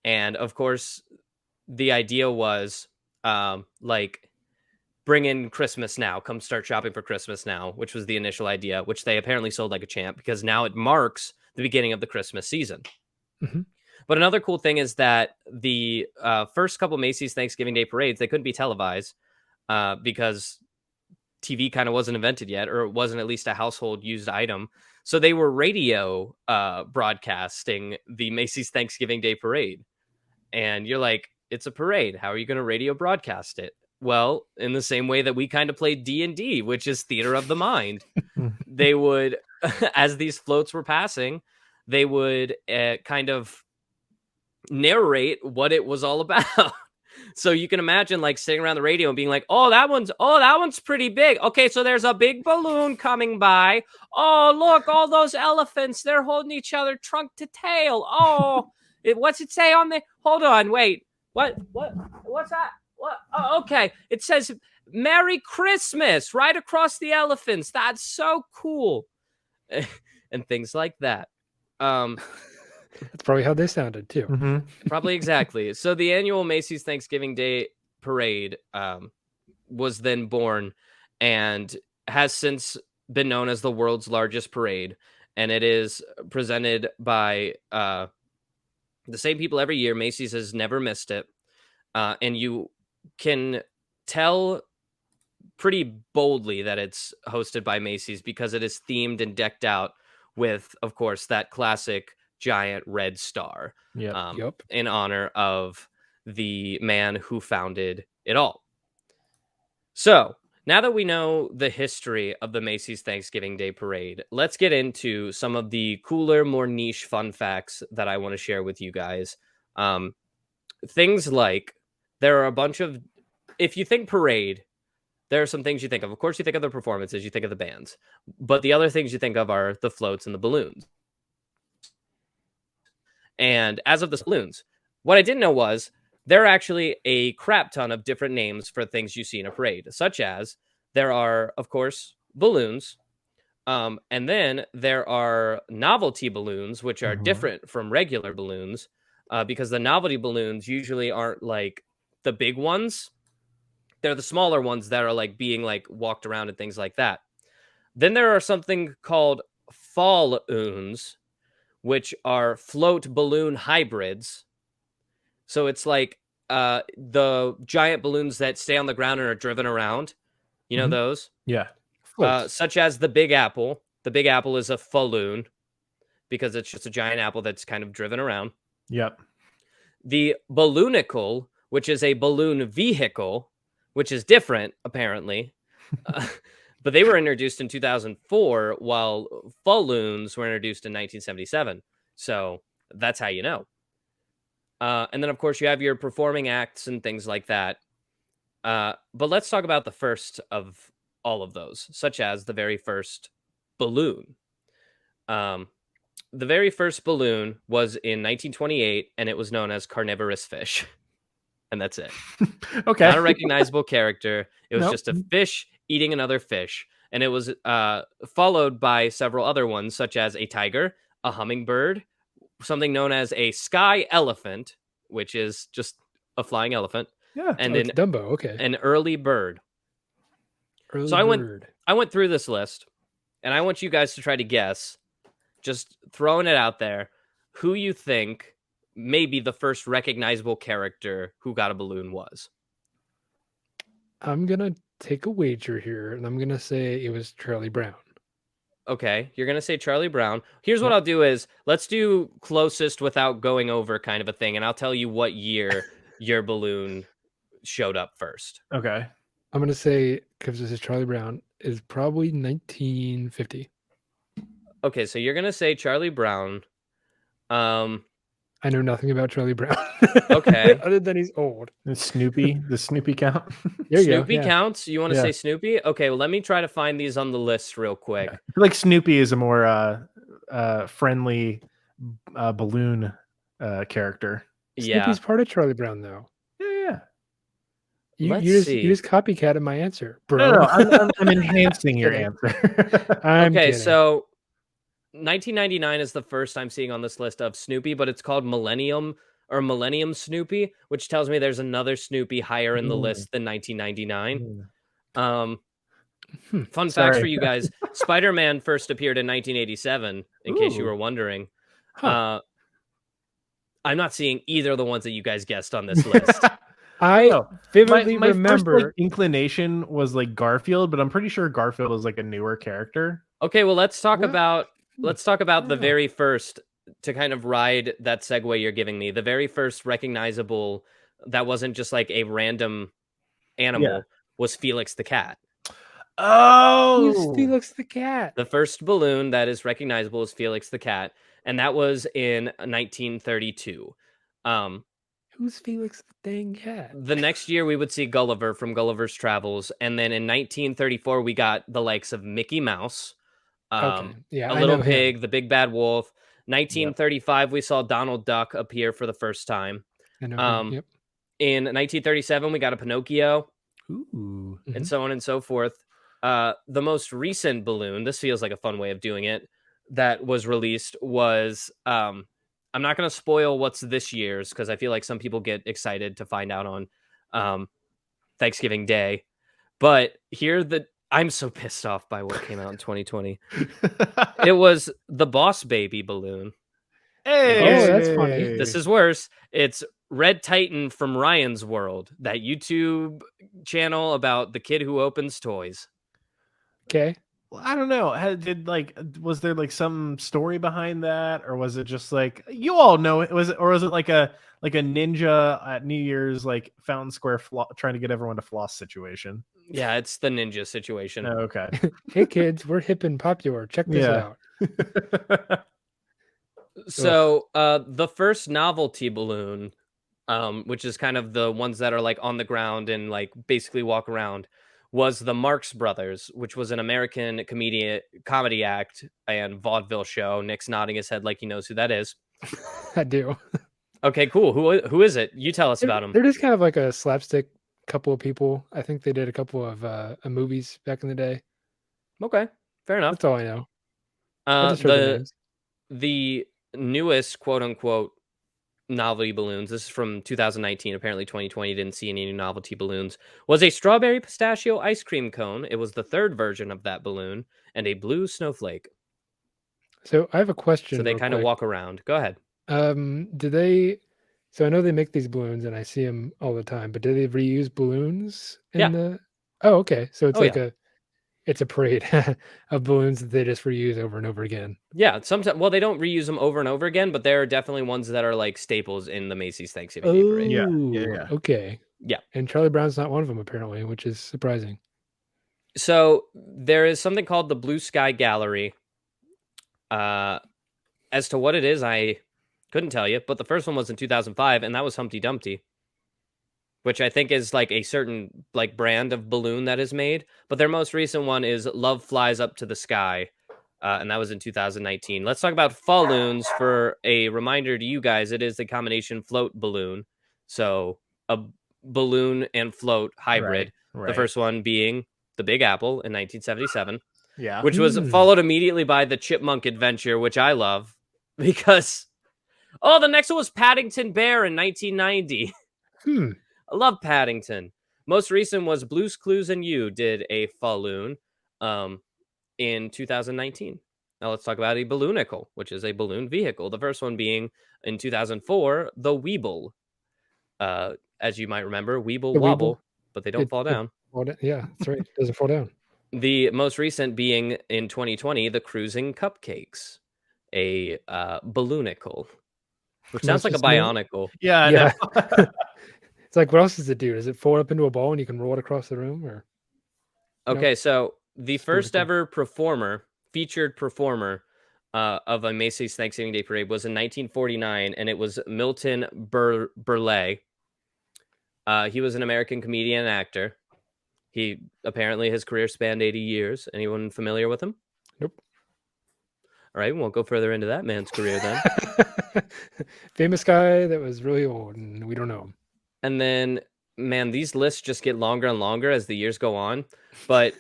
S2: And of course, the idea was like, bring in Christmas now, come start shopping for Christmas now, which was the initial idea, which they apparently sold like a champ because now it marks the beginning of the Christmas season.
S1: Mm-hmm.
S2: But another cool thing is that the first couple Macy's Thanksgiving Day parades, they couldn't be televised because TV kind of wasn't invented yet, or it wasn't at least a household used item. So they were radio broadcasting the Macy's Thanksgiving Day Parade. And you're like, it's a parade. How are you going to radio broadcast it? Well, in the same way that we kind of played D&D, which is theater of the mind. They would, as these floats were passing, they would kind of narrate what it was all about. So you can imagine like sitting around the radio and being like, oh, that one's pretty big. Okay, so there's a big balloon coming by. Oh, look, all those elephants, they're holding each other trunk to tail. Oh, what's it say on the, hold on, wait. What's that? What? Oh, okay. It says Merry Christmas right across the elephants. That's so cool. And things like that.
S1: That's probably how they sounded too.
S3: Mm-hmm.
S2: Probably exactly. So the annual Macy's Thanksgiving Day Parade was then born and has since been known as the world's largest parade. And it is presented by the same people every year. Macy's has never missed it. And you can tell pretty boldly that it's hosted by Macy's because it is themed and decked out with, of course, that classic giant red star in honor of the man who founded it all. So now that we know the history of the Macy's Thanksgiving Day Parade, let's get into some of the cooler, more niche fun facts that I want to share with you guys. Things like there are a bunch of, if you think parade, there are some things you think of. Of course, you think of the performances, you think of the bands, but the other things you think of are the floats and the balloons. And as of the balloons, what I didn't know was there are actually a crap ton of different names for things you see in a parade, such as there are, of course, balloons. And then there are novelty balloons, which are different from regular balloons because the novelty balloons usually aren't like the big ones. They're the smaller ones that are like being like walked around and things like that. Then there are something called falloons, which are float balloon hybrids. So it's like the giant balloons that stay on the ground and are driven around. You know those?
S3: Yeah.
S2: Such as the Big Apple. The Big Apple is a falloon because it's just a giant apple that's kind of driven around.
S3: Yep.
S2: The balloonicle, which is a balloon vehicle, which is different, apparently. But they were introduced in 2004, while falloons were introduced in 1977. So that's how you know. And then, of course, you have your performing acts and things like that. But let's talk about the first of all of those, such as the very first balloon. The very first balloon was in 1928, and it was known as Carnivorous Fish. And that's it.
S3: Okay.
S2: Not a recognizable character. It was just a fish eating another fish. And it was followed by several other ones, such as a tiger, a hummingbird, something known as a sky elephant, which is just a flying elephant.
S3: Yeah.
S2: And
S1: It's Dumbo. Okay.
S2: an early bird.
S1: Early
S2: So
S1: bird.
S2: I went through this list, and I want you guys to try to guess, just throwing it out there, who you think maybe the first recognizable character who got a balloon was.
S1: I'm going to take a wager here, and I'm going to say it was Charlie Brown.
S2: Okay, you're going to say Charlie Brown. Here's what I'll do is, let's do closest without going over kind of a thing, and I'll tell you what year your balloon showed up first.
S3: Okay.
S1: I'm going to say, because this is Charlie Brown, is probably 1950.
S2: Okay, so you're going to say Charlie Brown.
S1: I know nothing about Charlie Brown.
S2: Okay.
S1: Other than he's old.
S3: The Snoopy count.
S1: There you
S2: Snoopy
S1: go. Yeah.
S2: counts? You want to
S3: Yeah.
S2: say Snoopy? Okay, well, let me try to find these on the list real quick.
S3: I feel like Snoopy is a more friendly balloon character.
S2: Yeah.
S1: Snoopy's part of Charlie Brown, though.
S3: Yeah.
S1: You
S2: Let's
S1: you
S2: see.
S1: just copycatted my answer, bro.
S3: No, I'm enhancing your
S1: Kidding.
S3: answer.
S1: I'm
S2: Okay,
S1: kidding.
S2: so 1999 is the first I'm seeing on this list of Snoopy, but it's called Millennium Snoopy, which tells me there's another Snoopy higher in the list than 1999. Fun facts for you guys. Spider-Man first appeared in 1987, in case you were wondering.
S1: Huh.
S2: I'm not seeing either of the ones that you guys guessed on this list.
S1: I vividly
S3: my first
S1: remember.
S3: inclination was like Garfield, but I'm pretty sure Garfield is like a newer character.
S2: Okay, well, let's talk
S1: What?
S2: about the
S1: know.
S2: very first, to kind of ride that segue you're giving me. The very first recognizable that wasn't just like a random animal was Felix the Cat.
S3: Oh,
S1: Felix the Cat.
S2: The first balloon that is recognizable is Felix the Cat, and that was in 1932.
S1: Who's Felix the dang cat?
S2: The next year we would see Gulliver from Gulliver's Travels, and then in 1934 we got the likes of Mickey Mouse,
S1: Okay. Yeah,
S2: a
S1: I
S2: Little
S1: know
S2: Pig,
S1: him.
S2: the Big Bad Wolf. 1935 we saw Donald Duck appear for the first time.
S1: I know him. Yep.
S2: In 1937 we got a Pinocchio.
S3: Ooh.
S2: And so on and so forth. The most recent balloon, this feels like a fun way of doing it, that was released was, I'm not going to spoil what's this year's, because I feel like some people get excited to find out on Thanksgiving Day. But I'm so pissed off by what came out in 2020. It was the Boss Baby balloon.
S3: Hey,
S1: Oh, that's funny.
S2: This is worse. It's Red Titan from Ryan's World, that YouTube channel about the kid who opens toys.
S1: Okay.
S3: Well, I don't know. Was there like some story behind that, or was it just like you all know it? Was it like a ninja at New Year's, like Fountain Square trying to get everyone to floss situation?
S2: Yeah, it's the ninja situation.
S3: Oh, okay.
S1: Hey kids, we're hip and popular. Check this out.
S2: So the first novelty balloon, which is kind of the ones that are like on the ground and like basically walk around, was the Marx Brothers, which was an American comedy act and vaudeville show. Nick's nodding his head like he knows who that is.
S1: I do.
S2: Okay, cool. Who is it? You tell us about them.
S1: They're just kind of like a slapstick couple of people. I think they did a couple of movies back in the day.
S2: Okay, fair enough.
S1: That's all I know. I just heard the names.
S2: The newest quote unquote novelty balloons, this is from 2019, apparently 2020 didn't see any new novelty balloons, was a strawberry pistachio ice cream cone. It was the third version of that balloon, and a blue snowflake.
S1: So I have a question.
S2: So they kind of walk around. Go ahead.
S1: Do they? So I know they make these balloons, and I see them all the time. But do they reuse balloons in the? Oh, okay. So it's it's a parade of balloons that they just reuse over and over again.
S2: Yeah, sometimes. Well, they don't reuse them over and over again, but there are definitely ones that are like staples in the Macy's Thanksgiving Day Parade.
S3: Yeah.
S1: Okay.
S2: Yeah.
S1: And Charlie Brown's not one of them apparently, which is surprising.
S2: So there is something called the Blue Sky Gallery. As to what it is, I couldn't tell you, but the first one was in 2005, and that was Humpty Dumpty, which I think is like a certain like brand of balloon that is made. But their most recent one is Love Flies Up to the Sky, and that was in 2019. Let's talk about falloons. For a reminder to you guys, it is the combination float balloon, so a balloon and float hybrid.
S3: Right.
S2: The first one being the Big Apple in 1977.
S3: Yeah.
S2: Which was followed immediately by the Chipmunk Adventure, which I love because, the next one was Paddington Bear in 1990. I love Paddington. Most recent was Blue's Clues and You did a falloon in 2019. Now let's talk about a balloonicle, which is a balloon vehicle. The first one being in 2004, the Weeble. As you might remember, Weeble wobble, but they don't fall down.
S1: Yeah, that's right. It doesn't fall down.
S2: The most recent being in 2020, the Cruising Cupcakes, a balloonicle, which sounds like a bionicle.
S3: Yeah.
S1: It's like, what else does it do? Does it fold up into a ball and you can roll it across the room? Or
S2: okay, so the first ever featured performer of a Macy's Thanksgiving Day Parade was in 1949, and it was Milton Berley. He was an American comedian and actor. He apparently his career spanned 80 years. Anyone familiar with him?
S1: Nope.
S2: All right, we won't go further into that man's career then.
S1: Famous guy that was really old, and we don't know him.
S2: And then man, these lists just get longer and longer as the years go on. But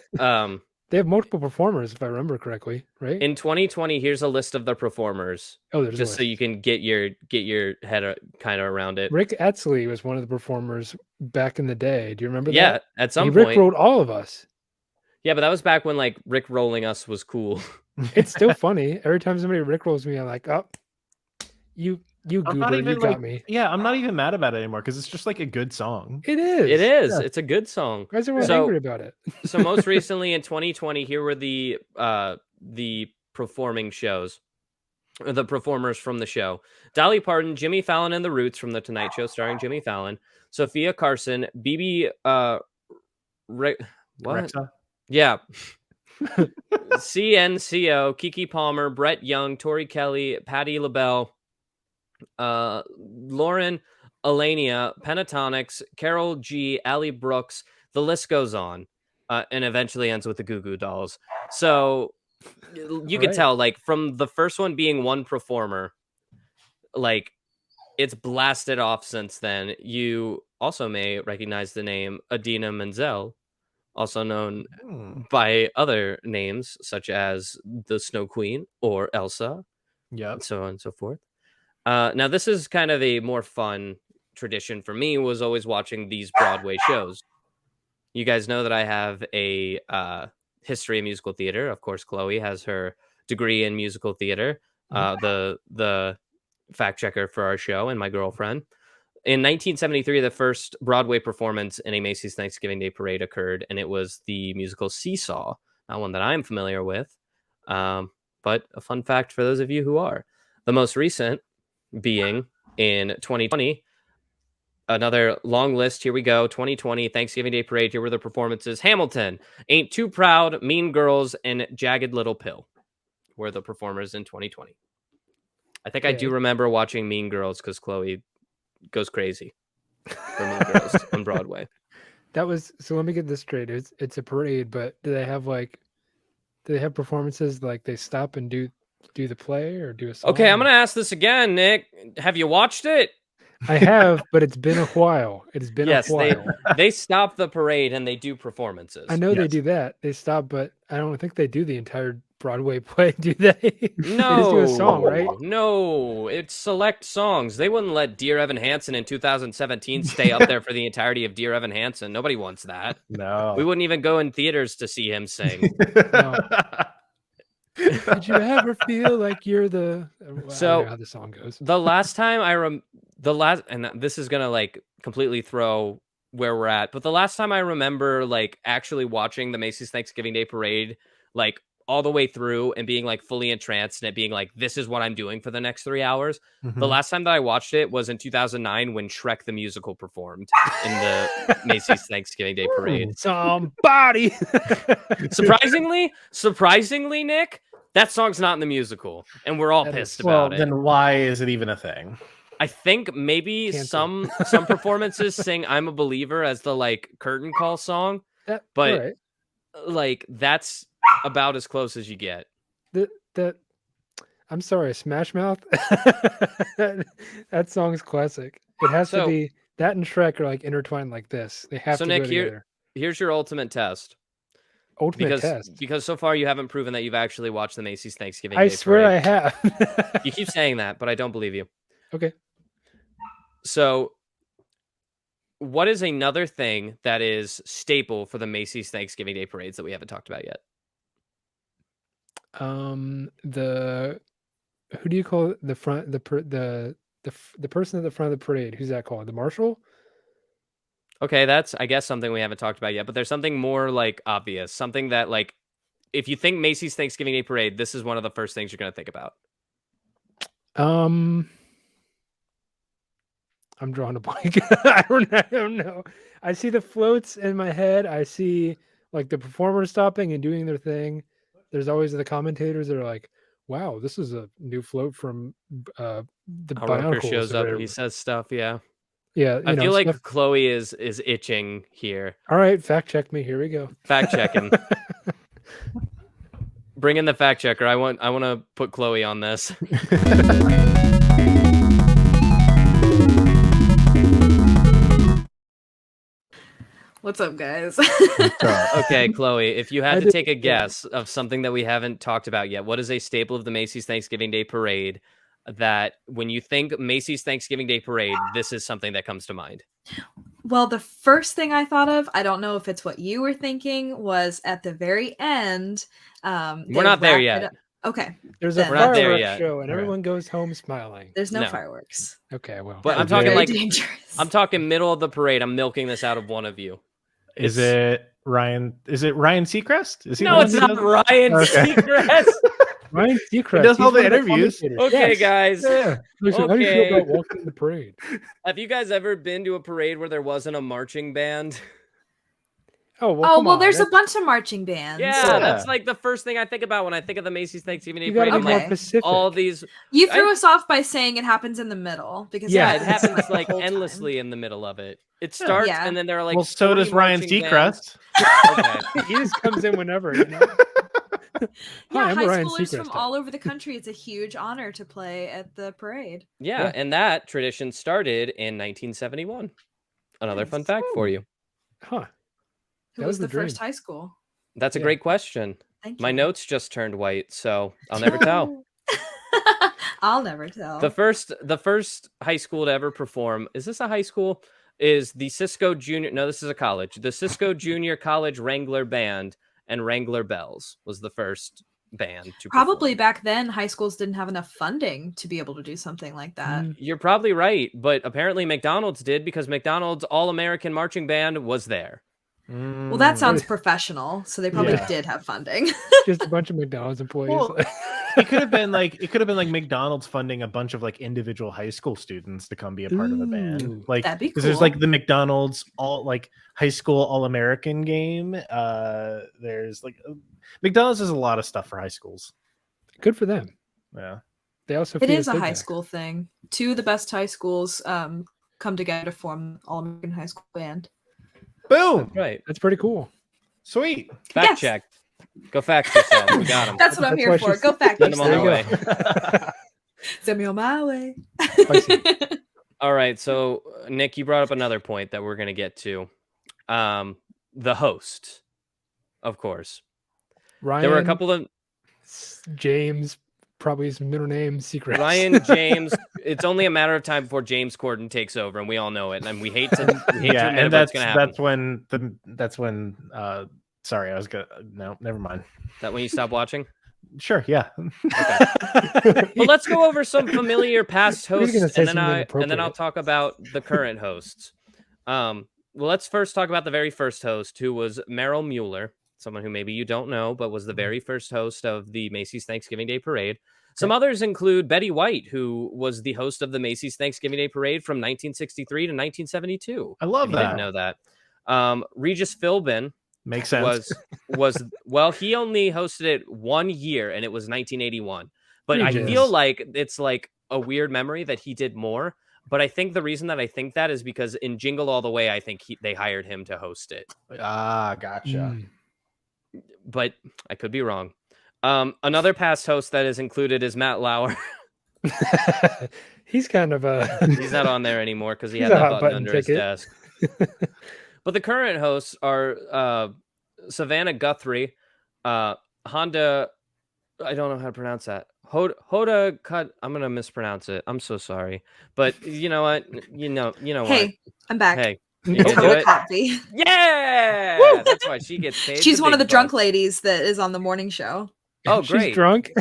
S1: They have multiple performers, if I remember correctly, right?
S2: in 2020, here's a list of the performers,
S1: Oh, there's a
S2: just so
S1: list.
S2: you can get your head kind of around it.
S1: Rick Etzley was one of the performers back in the day. Do you remember
S2: Yeah,
S1: that?
S2: at some
S1: He
S2: point.
S1: rickrolled all of us.
S2: Yeah, but that was back when like Rick rolling us was cool.
S1: It's still funny. Every time somebody rickrolls me, I'm like, oh, you
S3: I'm not
S1: goober,
S3: even
S1: you got
S3: like,
S1: me.
S3: yeah, I'm not even mad about it anymore because it's just like a good song.
S1: It is.
S2: It is.
S1: Yeah.
S2: It's a good song.
S1: Why is everyone
S2: So-
S1: angry about it?
S2: So most recently in 2020, here were the performing shows, or the performers from the show: Dolly Parton, Jimmy Fallon and the Roots from the Tonight Show starring Jimmy Fallon, Sophia Carson, BB what?
S3: Rexa?
S2: Yeah. CNCO, Kiki Palmer, Brett Young, Tori Kelly, Patti LaBelle, Lauren Alania, Pentatonics, Carol G, Allie Brooks. The list goes on, and eventually ends with the Goo Goo Dolls. So you can
S1: Right.
S2: tell, like, from the first one being one performer, like, it's blasted off since then. You also may recognize the name Idina Menzel, also known by other names such as the Snow Queen or Elsa,
S3: Yep.
S2: and so on and so forth. Now, this is kind of a more fun tradition for me, was always watching these Broadway shows. You guys know that I have a history of musical theater. Of course, Chloe has her degree in musical theater, the fact checker for our show, and my girlfriend. In 1973, the first Broadway performance in a Macy's Thanksgiving Day Parade occurred, and it was the musical Seesaw, not one that I'm familiar with, but a fun fact for those of you who are. The most recent being in 2020, another long list. Here we go. 2020 Thanksgiving Day Parade. Here were the performances: Hamilton, Ain't Too Proud, Mean Girls, and Jagged Little Pill were the performers in 2020. I think I do
S1: Okay.
S2: remember watching Mean Girls because Chloe goes crazy for Mean Girls on Broadway.
S1: That was so. Let me get this straight. It's a parade, but do they have performances like they stop and do the play or do a song?
S2: Okay, I'm gonna ask this again, Nick. Have you watched it?
S1: I have, but it's been a while. It's been
S2: Yes,
S1: a while.
S2: they stop the parade and they do performances.
S1: I know they
S3: Yes.
S1: do that. They stop, but I don't think they do the entire Broadway play, do they?
S2: No,
S1: They just do a song, right?
S2: No, it's select songs. They wouldn't let Dear Evan Hansen in 2017 stay up there for the entirety of Dear Evan Hansen. Nobody wants that.
S3: No.
S2: We wouldn't even go in theaters to see him sing.
S1: No. Did you ever feel like you're the? Well, I don't
S2: So-
S1: know how the song goes.
S2: The last time and this is gonna like completely throw where we're at, but the last time I remember like actually watching the Macy's Thanksgiving Day Parade, like all the way through and being like fully entranced and it being like, this is what I'm doing for the next 3 hours. The last time that I watched it was in 2009 when Shrek the Musical performed in the Macy's Thanksgiving Day Parade.
S1: Somebody.
S2: Surprisingly, Nick, that song's not in the musical, and we're all
S1: That is-
S2: pissed
S3: Well,
S2: about it.
S3: then why is it even a thing?
S2: I think maybe
S1: Cancel.
S2: some performances sing "I'm a Believer" as the like curtain call song,
S1: That,
S2: But-
S1: all right.
S2: like that's about as close as you get.
S1: That I'm sorry, Smash Mouth. That song's classic. It has to
S2: So-
S1: be that and Shrek are like intertwined like this. They have
S2: So,
S1: to
S2: Nick,
S1: go
S2: here-
S1: together.
S2: Here's your ultimate test,
S1: Ultimate test.
S2: because so far you haven't proven that you've actually watched the Macy's Thanksgiving
S1: I
S2: Day
S1: swear
S2: Parade.
S1: I have.
S2: You keep saying that, but I don't believe you.
S1: Okay.
S2: So, what is another thing that is staple for the Macy's Thanksgiving Day parades that we haven't talked about yet?
S1: The who do you call it? The front the person at the front of the parade? Who's that called? The marshal?
S2: Okay, that's I guess something we haven't talked about yet, but there's something more like obvious, something that like if you think Macy's Thanksgiving Day parade, this is one of the first things you're going to think about.
S1: I'm drawing a blank. I don't know. I see the floats in my head. I see like the performers stopping and doing their thing. There's always the commentators that are like, "Wow, this is a new float from the
S2: How Roker
S1: Bionicles
S2: shows
S1: or
S2: up,
S1: whatever."
S2: he says stuff, yeah.
S1: Yeah,
S2: I feel like
S1: stuff-
S2: Chloe is itching here.
S1: All right, fact check me. Here we go.
S2: Fact checking. Bring in the fact checker. I want to put Chloe on this.
S5: What's up, guys?
S2: Okay, Chloe, if you had
S1: I
S2: to
S1: did-
S2: take a guess of something that we haven't talked about yet, what is a staple of the Macy's Thanksgiving Day Parade that when you think Macy's Thanksgiving Day Parade, this is something that comes to mind?
S5: Well, the first thing I thought of, I don't know if it's what you were thinking, was at the very end.
S2: We're
S5: they
S2: not there
S5: wrap it
S2: yet.
S5: up- Okay,
S1: There's a
S5: Then-
S2: We're not there
S1: fireworks
S2: yet.
S1: show, and
S3: Okay.
S1: everyone goes home smiling.
S5: there's no
S2: No.
S5: fireworks.
S1: Okay, well,
S2: But
S5: That
S2: I'm
S5: would be
S2: talking
S5: very
S2: like
S5: dangerous.
S2: I'm talking middle of the parade. I'm milking this out of one of you.
S3: Is it Ryan? Is it Ryan Seacrest? Is he
S2: No,
S3: the one
S2: it's
S3: who
S2: not
S3: does-
S2: Ryan
S3: Okay.
S2: Seacrest.
S1: Ryan Seacrest.
S3: He does all
S1: he's
S3: the
S1: one of
S3: interviews.
S1: commentators.
S2: Okay,
S1: Yes.
S2: guys.
S1: Yeah. Listen, how do you feel
S2: Okay.
S1: about walking the parade?
S2: Have you guys ever been to a parade where there wasn't a marching band?
S1: Oh, well,
S5: Oh
S1: come
S5: well,
S1: on.
S5: there's a
S1: That's-
S5: bunch of marching bands.
S2: Yeah,
S3: Yeah.
S2: that's like the first thing I think about when I think of the Macy's Thanksgiving Day
S1: You gotta
S2: Parade.
S1: be
S2: I'm
S1: more
S2: like,
S5: Okay.
S1: Pacific.
S2: all these,
S5: You threw
S2: I-
S5: us off by saying it happens in the middle because
S1: Yeah,
S2: yeah, it happens like
S5: the whole time.
S2: endlessly in the middle of it. It starts
S5: Yeah.
S2: and then there are like
S3: well, so
S2: 40
S3: does Ryan
S2: marching bands.
S3: Seacrest.
S2: Okay.
S1: He just comes in whenever. You know?
S5: Yeah,
S1: Hi, I'm
S5: high
S1: Ryan
S5: schoolers
S1: Seacrest.
S5: from all over the country. It's a huge honor to play at the parade.
S2: Yeah,
S1: Yeah.
S2: and that tradition started in 1971. Another fun
S5: Nice.
S2: fact for you.
S1: Huh.
S5: Who
S1: That
S5: was
S1: was
S5: the
S1: the
S5: first
S1: dream.
S5: high school?
S2: That's a
S1: Yeah.
S2: great question.
S5: Thank
S2: My
S5: you.
S2: notes just turned white, so I'll never tell.
S5: I'll never tell.
S2: The first high school to ever perform, is this a high school? Is the Cisco Junior, no, this is a college. The Cisco Junior College Wrangler Band and Wrangler Bells was the first band to
S5: Probably
S2: perform.
S5: back then, high schools didn't have enough funding to be able to do something like that.
S1: Mm.
S2: You're probably right, but apparently McDonald's did because McDonald's All-American Marching Band was there.
S5: Well, that
S3: Mm.
S5: sounds professional, so they probably
S3: Yeah.
S5: did have funding.
S1: Just a bunch of McDonald's employees.
S3: Well, it could have been like McDonald's funding a bunch of like individual high school students to come be a part of a
S1: Ooh.
S3: band. Like
S5: That'd be
S3: because there's
S5: cool.
S3: like the McDonald's all like high school All-American game. There's like McDonald's does a lot of stuff for high schools.
S1: Good for them.
S3: Yeah.
S1: They also
S5: It
S1: feed
S5: is
S1: us
S5: a
S1: Big
S5: high
S1: Macs.
S5: school thing. Two of the best high schools come together to form All American High School Band.
S3: Boom.
S2: Right.
S1: That's pretty cool.
S3: Sweet.
S2: Fact
S5: Yes.
S2: check. Go fact yourself. We got him.
S5: That's what I'm
S1: That's
S5: here
S1: why
S5: for.
S1: she's-
S5: Go fact
S2: Send 'em on their
S5: yourself.
S2: way.
S5: Send me on my way.
S1: Spicy.
S2: All right, so Nick, you brought up another point that we're going to get to. The host, of course.
S1: Ryan,
S2: There were a couple of
S1: James, probably his middle name, Secret.
S2: Ryan James. It's only a matter of time before James Corden takes over, and we all know it. And we hate to admit
S3: Yeah, and
S2: what's going to happen.
S3: that's when sorry, I was gonna no, never mind.
S2: That when you stop watching.
S3: Sure, yeah.
S2: But let's go over some familiar past
S1: He was
S2: hosts,
S1: gonna say
S2: and then
S1: something
S2: and then I'll
S1: inappropriate.
S2: talk about the current hosts. Well, let's first talk about the very first host, who was Merrill Mueller, someone who maybe you don't know, but was the very first host of the Macy's Thanksgiving Day Parade. Some others include Betty White, who was the host of the Macy's Thanksgiving Day Parade from 1963 to 1972.
S3: I love
S2: If you
S3: that.
S2: didn't know that. Regis Philbin
S3: Makes sense.
S2: was well, he only hosted it 1 year, and it was 1981. But I
S1: Regis.
S2: feel like it's like a weird memory that he did more. But I think the reason that I think that is because in Jingle All the Way, I think they hired him to host it.
S3: Ah, gotcha.
S1: Mm.
S2: But I could be wrong. Another past host that is included is Matt Lauer.
S1: He's kind of a.
S2: He's not on there anymore because he
S1: He's
S2: had
S1: a
S2: that
S1: hot
S2: button
S1: button
S2: under
S1: ticket.
S2: his desk. But the current hosts are Savannah Guthrie, Honda. I don't know how to pronounce that. Hoda cut. I'm gonna mispronounce it. I'm so sorry. But you know what? You know
S5: Hey, I'm back.
S2: what? Hey, you
S5: It's
S2: gonna do
S5: Hoda
S2: it?
S5: Copy.
S2: Yeah, that's why she gets paid.
S5: She's
S2: the
S5: one of the
S2: big
S5: drunk
S2: bucks.
S5: ladies that is on the morning show.
S2: Oh,
S1: She's
S2: great.
S1: drunk.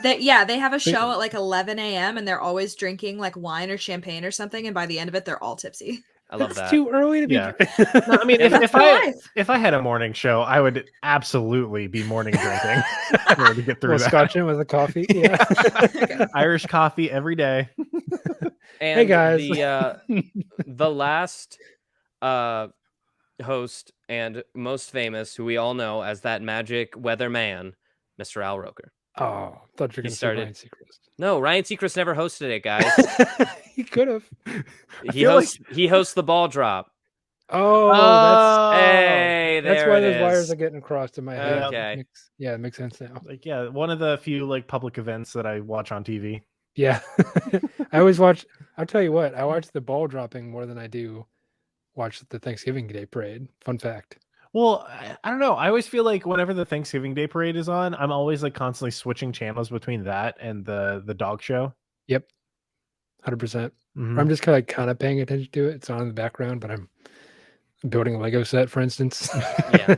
S5: They have a show at like 11 a.m. and they're always drinking like wine or champagne or something. And by the end of it, they're all tipsy.
S2: I love
S1: It's
S2: that.
S1: too early to be.
S3: Yeah.
S1: drunk.
S3: No, I mean,
S5: That's their life.
S3: if I had a morning show, I would absolutely be morning drinking in order to get through
S1: Well,
S3: that.
S1: scotch in with a coffee. Yeah.
S3: Irish coffee every day.
S2: And
S1: guys.
S2: the last host and most famous, who we all know as that magic weatherman, Mr. Al Roker.
S1: Oh, I thought you were going to say
S2: started-
S1: Ryan Seacrest.
S2: No, Ryan Seacrest never hosted it, guys.
S1: He could have.
S2: He hosts the ball drop.
S1: Oh,
S2: Hey,
S1: that's
S2: there
S1: why
S2: it
S1: those wires
S2: is.
S1: are getting crossed in my head.
S2: Okay.
S1: It makes sense now.
S3: Like, yeah, one of the few like public events that I watch on TV.
S1: Yeah. I always watch. I'll tell you what. I watch the ball dropping more than I do watch the Thanksgiving Day parade. Fun fact.
S3: Well, I don't know. I always feel like whenever the Thanksgiving Day parade is on, I'm always like constantly switching channels between that and the dog show.
S1: Yep. 100%.
S3: Mhm.
S1: I'm just kind of paying attention to it. It's on in the background, but I'm building a Lego set, for instance.
S2: Yeah.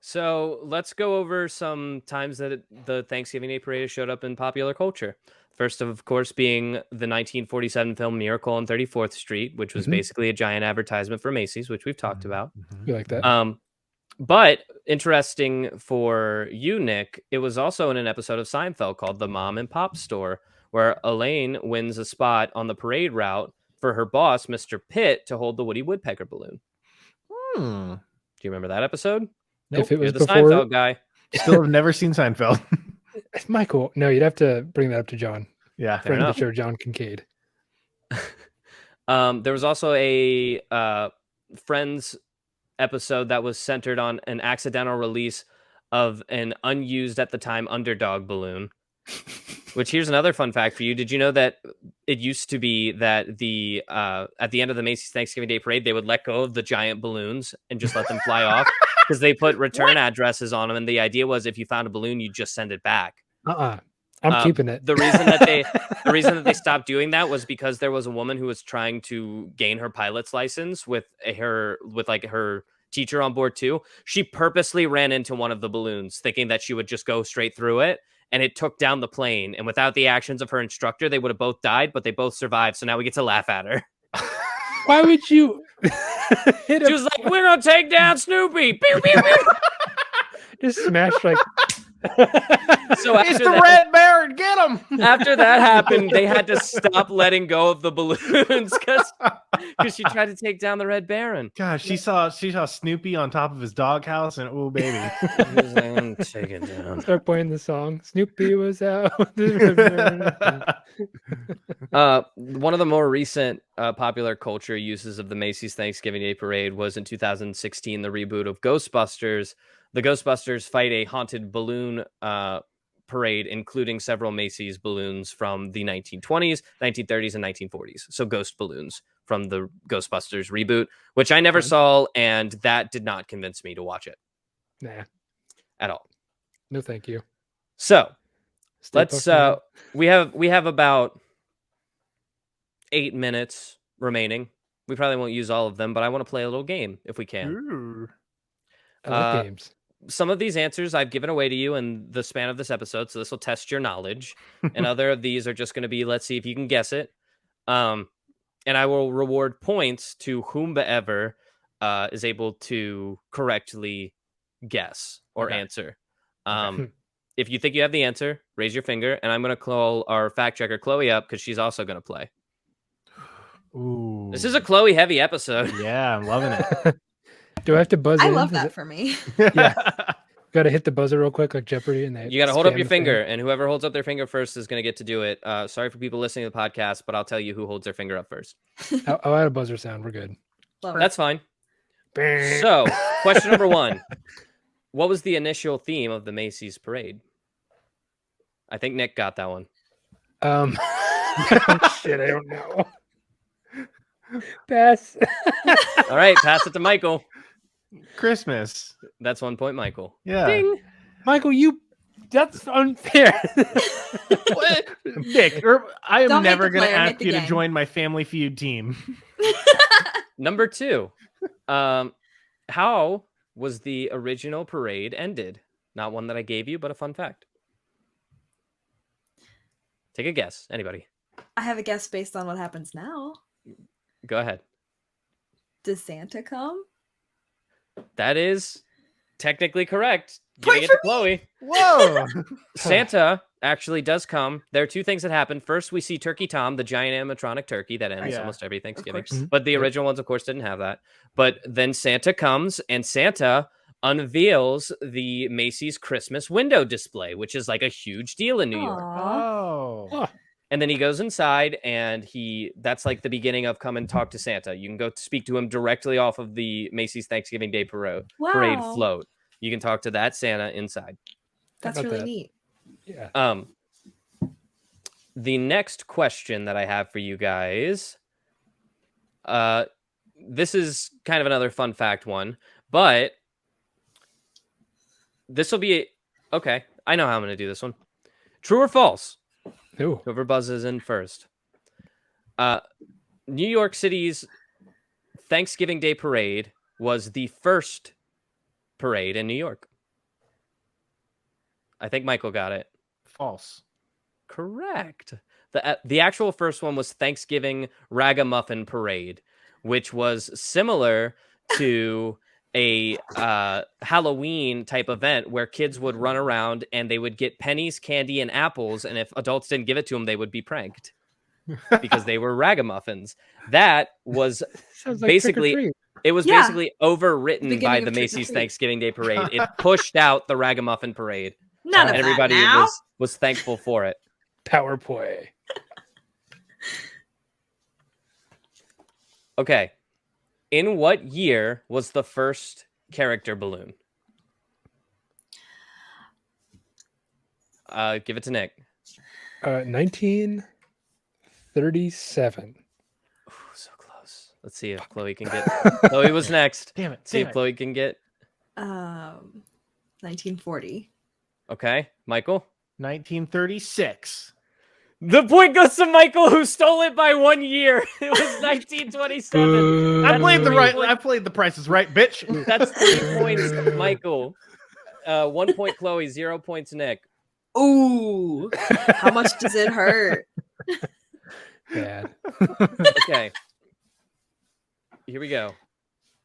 S2: So let's go over some times that the Thanksgiving Day Parade showed up in popular culture. First, of course, being the 1947 film Miracle on 34th Street, which was basically a giant advertisement for Macy's, which we've talked about.
S1: You like that?
S2: But interesting for you, Nick, it was also in an episode of Seinfeld called The Mom and Pop Store, where Elaine wins a spot on the parade route for her boss, Mr. Pitt, to hold the Woody Woodpecker balloon. Do you remember that episode?
S1: If it was
S2: You're the
S1: before,
S2: Seinfeld guy.
S3: Still have never seen Seinfeld.
S1: Michael, no, you'd have to bring that up to John.
S3: Yeah.
S2: Fair
S1: Friend of
S2: enough.
S1: the show, John Kincaid.
S2: There was also a Friends episode that was centered on an accidental release of an unused at the time underdog balloon. Which, here's another fun fact for you. Did you know that it used to be that the at the end of the Macy's Thanksgiving Day Parade, they would let go of the giant balloons and just let them fly off because they put return addresses on them, and the idea was if you found a balloon, you'd just send it back.
S1: I'm keeping it.
S2: The reason that they stopped doing that was because there was a woman who was trying to gain her pilot's license with her teacher on board too. She purposely ran into one of the balloons, thinking that she would just go straight through it, and it took down the plane. And without the actions of her instructor, they would have both died, but they both survived. So now we get to laugh at her.
S1: Why would you hit
S2: She was like, "We're gonna take down Snoopy." Pew, pew, pew.
S1: just smash like
S2: So
S3: It's
S2: after
S3: the
S2: that,
S3: Red Baron. Get him.
S2: after that happened, they had to stop letting go of the balloons because she tried to take down the Red Baron.
S3: Gosh, she saw Snoopy on top of his doghouse, and oh baby.
S2: She was like, "I'm taking down."
S1: start playing the song. Snoopy was out.
S2: One of the more recent popular culture uses of the Macy's Thanksgiving Day Parade was in 2016, the reboot of Ghostbusters. The Ghostbusters fight a haunted balloon parade, including several Macy's balloons from the 1920s, 1930s, and 1940s. So ghost balloons from the Ghostbusters reboot, which I never saw, and that did not convince me to watch it
S1: Nah,
S2: at all.
S1: no, thank you.
S2: So
S1: Stay
S2: let's
S1: puffed, man.
S2: we have about 8 minutes remaining. We probably won't use all of them, but I want to play a little game if we can.
S3: Ooh.
S1: I like games.
S2: Some of these answers I've given away to you in the span of this episode, so this will test your knowledge. And other of these are just going to be, let's see if you can guess it. And I will reward points to whomever is able to correctly guess or answer. If you think you have the answer, raise your finger, and I'm going to call our fact checker Chloe up because she's also going to play.
S3: Ooh.
S2: This is a Chloe heavy episode.
S3: Yeah, I'm loving it.
S1: Do I have to buzz
S5: I
S1: in?
S5: love
S1: Is
S5: that
S1: it-
S5: for me.
S1: Yeah. Got to hit the buzzer real quick, like Jeopardy, and
S2: You got to hold up your finger, and whoever holds up their finger first is going to get to do it. Sorry for people listening to the podcast, but I'll tell you who holds their finger up first.
S1: I'll add a buzzer sound. We're good.
S5: Love it.
S2: That's fine. So, question number 1. What was the initial theme of the Macy's parade? I think Nick got that one.
S1: Shit, I don't know. Pass.
S2: All right, pass it to Michael.
S3: Christmas.
S2: That's 1 point, Michael.
S3: Yeah.
S1: Ding. Michael, that's unfair.
S3: Nick, I am
S5: Don't make
S3: never
S5: the
S3: going to
S5: player, make
S3: ask
S5: the
S3: you to
S5: game.
S3: join my Family Feud team.
S2: Number 2. How was the original parade ended? Not one that I gave you, but a fun fact. Take a guess. Anybody?
S5: I have a guess based on what happens now.
S2: Go ahead.
S5: Does Santa come?
S2: That is technically correct.
S5: Point
S2: Giving it
S5: for
S2: to Chloe.
S3: Whoa.
S2: Santa actually does come. There are 2 things that happen. First, we see Turkey Tom, the giant animatronic turkey that ends
S3: Yeah.
S2: almost every Thanksgiving.
S5: course.
S2: But the original ones, of course, didn't have that. But then Santa comes, and Santa unveils the Macy's Christmas window display, which is like a huge deal in New York.
S5: Aw.
S3: Oh.
S2: And then he goes inside, and that's like the beginning of come and talk to Santa. You can go speak to him directly off of the Macy's Thanksgiving Day parade
S5: Wow.
S2: float. You can talk to that Santa inside.
S5: That's
S1: about
S5: really
S1: that?
S5: neat.
S1: Yeah.
S2: The next question that I have for you guys, this is kind of another fun fact one, but this will be okay. I know how I'm going to do this one. True or false?
S1: Ooh.
S2: Whoever buzzes in first. New York City's Thanksgiving Day Parade was the first parade in New York. I think Michael got it.
S3: False.
S2: Correct. The actual first one was Thanksgiving Ragamuffin Parade, which was similar to a Halloween type event where kids would run around and they would get pennies, candy, and apples, and if adults didn't give it to them, they would be pranked because they were ragamuffins. That was
S1: Sounds like
S2: basically
S1: trick-or-treat.
S2: it was
S5: Yeah.
S2: basically overwritten
S5: Beginning
S2: by
S5: of
S2: the
S5: Trick or
S2: Macy's
S5: Treat.
S2: Thanksgiving Day Parade. It pushed out the Ragamuffin Parade,
S5: None
S2: and
S5: of
S2: everybody
S5: that now.
S2: was thankful for it.
S1: Power play.
S2: Okay. In what year was the first character balloon? Give it to Nick.
S1: 1937.
S2: Ooh, so close. Let's see if Chloe can get. Chloe was next.
S3: Damn it.
S2: See
S3: Damn
S2: if
S3: it.
S2: Chloe can get.
S5: 1940.
S2: Okay, Michael.
S3: 1936.
S2: The point goes to Michael, who stole it by 1 year. It was 1927.
S1: Boo.
S3: I played the
S2: Three
S3: right.
S2: points.
S3: I played the prices right, bitch.
S2: That's 3 points, Michael. 1 point, Chloe. 0 points, Nick.
S5: Ooh, how much does it hurt?
S1: Bad.
S2: Okay. Here we go.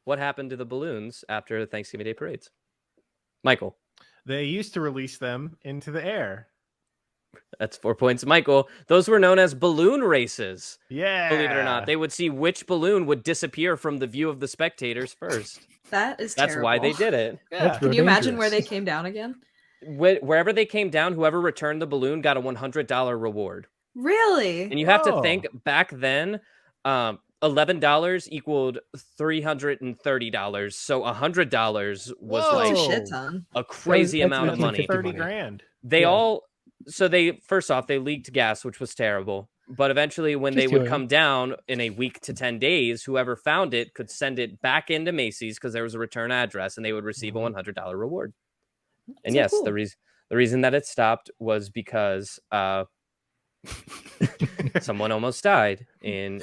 S2: What happened to the balloons after the Thanksgiving Day parades? Michael.
S3: They used to release them into the air.
S2: That's 4 points, Michael. Those were known as balloon races.
S3: Yeah.
S2: Believe it or not, they would see which balloon would disappear from the view of the spectators first.
S5: That is
S2: That's
S5: terrible.
S2: why they did it.
S3: Yeah.
S5: Can you imagine where they came down again?
S2: Wherever they came down, whoever returned the balloon got a $100 reward.
S5: Really?
S2: And you have to
S3: Whoa.
S2: think back then, $11 equaled $330. So $100 was
S3: Whoa.
S2: like
S5: That's a shit ton.
S2: a crazy
S1: That's
S2: amount of money.
S1: 1950
S3: 30
S1: money.
S3: grand.
S2: They
S1: Yeah.
S2: all, so they, first off, they leaked gas, which was terrible. But eventually, when
S1: Just
S2: they would
S1: doing it.
S2: come down in a week to 10 days, whoever found it could send it back into Macy's because there was a return address and they would receive a $100 reward. And
S5: So
S2: yes,
S5: cool.
S2: the reason that it stopped was because someone almost died in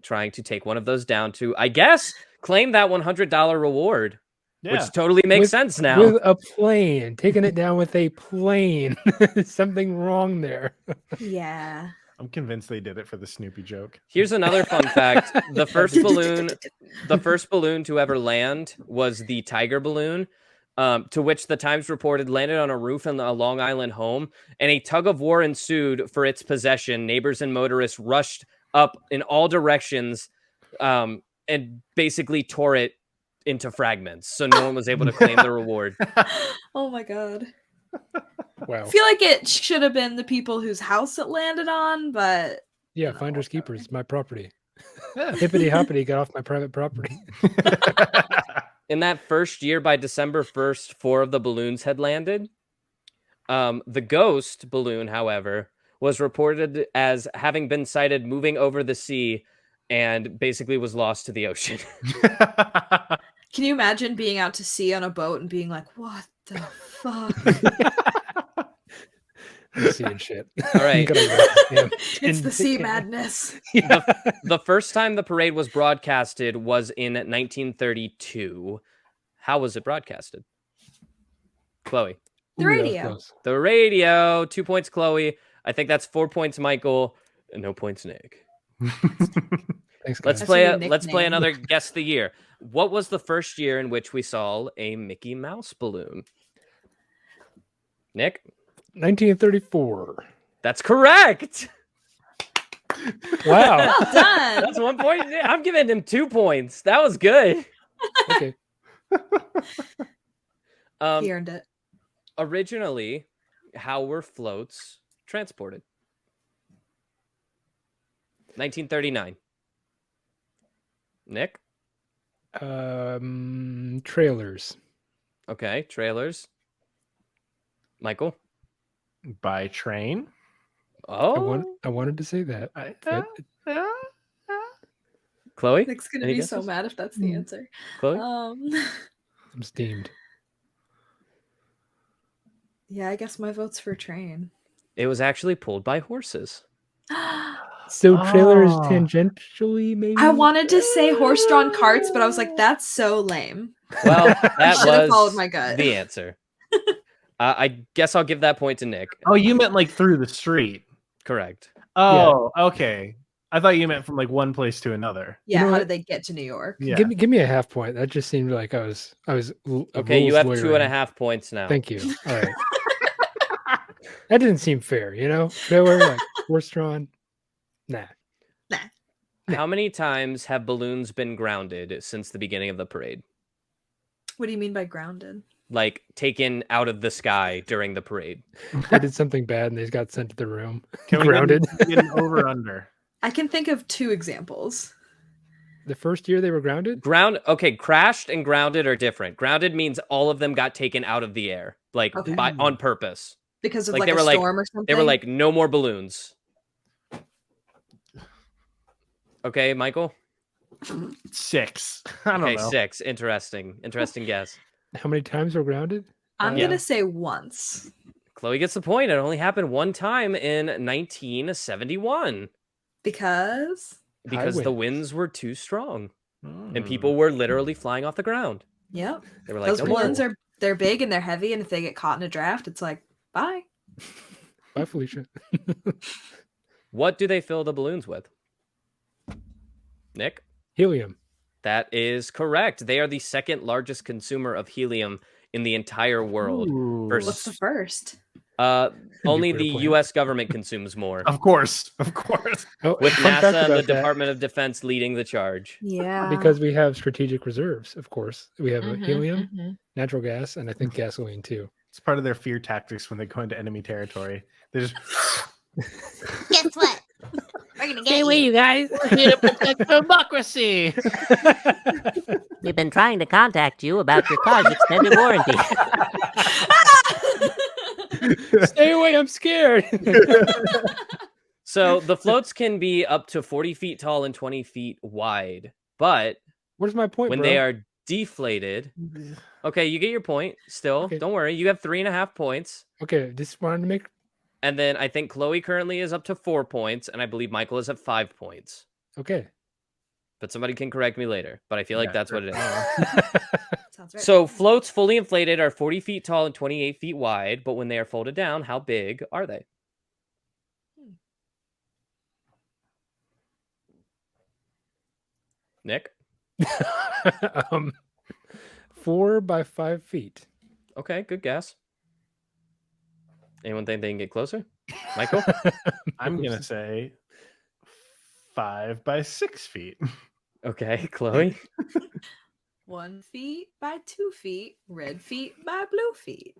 S2: trying to take one of those down to, I guess, claim that $100 reward,
S3: Yeah.
S2: which totally makes
S1: With-
S2: sense now.
S1: With a plane. Taking it down with a plane. Something wrong there.
S5: Yeah.
S3: I'm convinced they did it for the Snoopy joke.
S2: Here's another fun fact: the first balloon to ever land was the Tiger balloon, to which the Times reported landed on a roof in a Long Island home, and a tug of war ensued for its possession. Neighbors and motorists rushed up in all directions, and basically tore it into fragments, so no one was able to claim the reward.
S5: Oh my god.
S1: Wow.
S5: I feel like it should have been the people whose house it landed on, but
S1: Yeah, finders keepers. My property. Hippity hoppity got off my private property.
S2: In that first year, by December 1st, 4 of the balloons had landed. The ghost balloon, however, was reported as having been sighted moving over the sea and basically was lost to the ocean.
S5: can you imagine being out to sea on a boat and being like, what the fuck?
S1: I'm seeing shit.
S2: All right.
S5: It's the sea madness.
S1: Yeah.
S2: The first time the parade was broadcasted was in 1932. How was it broadcasted? Chloe.
S5: The
S1: Ooh, that was
S5: radio.
S1: close.
S2: The radio. 2 points, Chloe. I think that's 4 points, Michael. And no points, Nick.
S1: Thanks, guys.
S2: Let's
S5: That's
S2: play.
S5: your
S2: Let's play
S5: nickname.
S2: another guess the year. What was the first year in which we saw a Mickey Mouse balloon? Nick.
S1: 1934.
S2: That's correct.
S1: Wow.
S5: Well done.
S2: That's 1 point. I'm giving him 2 points. That was good.
S1: Okay.
S5: He earned it.
S2: Originally, how were floats transported? 1939. Nick?
S1: Trailers.
S2: Okay, trailers. Michael?
S3: By train.
S2: Oh,
S1: I wanted to say that.
S3: I,
S1: But
S2: Chloe?
S5: Nick's gonna
S2: Any
S5: be so
S2: guesses?
S5: mad if that's the answer.
S2: Chloe?
S1: I'm steamed.
S5: Yeah, I guess my vote's for train.
S2: It was actually pulled by horses.
S1: So trailer is
S3: Oh.
S1: tangentially maybe.
S5: I wanted to say horse-drawn carts, but I was like, that's so lame.
S2: Well, that
S5: Should've
S2: was
S5: followed my gut.
S2: the answer. I guess I'll give that point to Nick.
S3: Oh, you meant like through the street.
S2: Correct.
S3: Oh, okay. I thought you meant from like one place to another.
S5: Yeah,
S1: know
S5: how
S1: what?
S5: did they get to New York?
S3: Yeah.
S1: Give me a half point. That just seemed like I was
S2: Okay, you have
S1: rules
S2: 2.5
S1: lawyering.
S2: points now.
S1: Thank you. All right. That didn't seem fair, you know? Trailer, like horse-drawn. Nah.
S2: How many times have balloons been grounded since the beginning of the parade?
S5: What do you mean by grounded?
S2: Like taken out of the sky during the parade?
S1: They did something bad and they got sent to the room.
S3: Can we
S1: Grounded.
S3: get an over under?
S5: I can think of 2 examples.
S1: The first year they were grounded?
S2: Okay, crashed and grounded are different. Grounded means all of them got taken out of the air, like
S5: Okay.
S2: on purpose.
S5: Because of
S2: Like,
S5: like
S2: they
S5: a
S2: were like-
S5: storm or something.
S2: They were like, no more balloons. Okay, Michael?
S3: 6. I don't
S2: Okay,
S3: know.
S2: 6. Interesting guess.
S1: How many times were grounded?
S5: I'm
S2: Yeah.
S5: gonna say once.
S2: Chloe gets the point. It only happened one time in 1971
S5: Because
S2: because the
S1: winds.
S2: winds were too strong and
S3: Hmm.
S2: people were literally flying off the ground.
S5: yep.
S2: They were like,
S5: Those
S2: "No more."
S5: balloons they're big and they're heavy, and if they get caught in a draft, it's like, bye.
S1: Bye, Felicia.
S2: What do they fill the balloons with? Nick?
S1: Helium.
S2: That is correct. They are the second largest consumer of helium in the entire world.
S3: Ooh.
S2: versus-
S5: What's the first?
S2: Only
S1: Nuclear
S2: the
S1: plant.
S2: U.S. government consumes more,
S3: Of course.
S1: Oh,
S2: with
S1: fun fact
S2: NASA and the
S1: about that,
S2: Department of Defense leading the charge.
S5: Yeah.
S1: because we have strategic reserves, of course. We have
S5: Mhm,
S1: helium,
S5: mhm.
S1: natural gas, and I think gasoline too.
S3: It's part of their fear tactics when they go into enemy territory. They just
S6: Guess what? We're gonna get
S4: Stay away,
S6: you.
S4: you guys.
S3: we're here to protect democracy.
S6: We've been trying to contact you about your car's extended warranty.
S1: Stay away, I'm scared.
S2: So the floats can be up to 40 feet tall and 20 feet wide, but
S1: Where's my point,
S2: when
S1: bro?
S2: they are deflated, okay, you get your point. Still,
S1: Okay.
S2: don't worry, you have 3.5 points.
S1: Okay, just wanted to make.
S2: And then I think Chloe currently is up to 4 points, and I believe Michael is at 5 points.
S1: Okay.
S2: But somebody can correct me later. But I feel like
S3: Yeah,
S2: that's
S3: sure.
S2: what it is.
S5: Sounds right.
S2: So floats fully inflated are 40 feet tall and 28 feet wide, but when they are folded down, how big are they? Nick?
S1: 4 by 5 feet.
S2: Okay, good guess. Anyone think they can get closer? Michael?
S3: I'm gonna say 5 by 6 feet.
S2: Okay, Chloe?
S5: 1 feet by 2 feet, red feet by blue feet.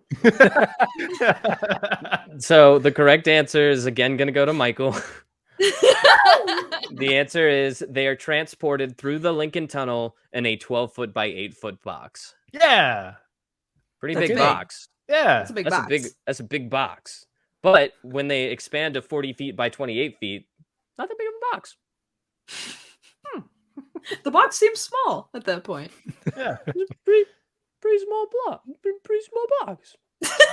S2: So the correct answer is again going to go to Michael. The answer is they are transported through the Lincoln Tunnel in a 12-foot by 8-foot box.
S3: Yeah.
S2: Pretty
S5: That's
S2: big
S5: big.
S2: box.
S3: Yeah.
S5: That's a big
S2: That's
S5: box.
S2: a big box. But when they expand to 40 feet by 28 feet, not that big of a box.
S5: The box seems small at that point.
S3: Yeah.
S2: It's a pretty small block. Pretty small box. Pretty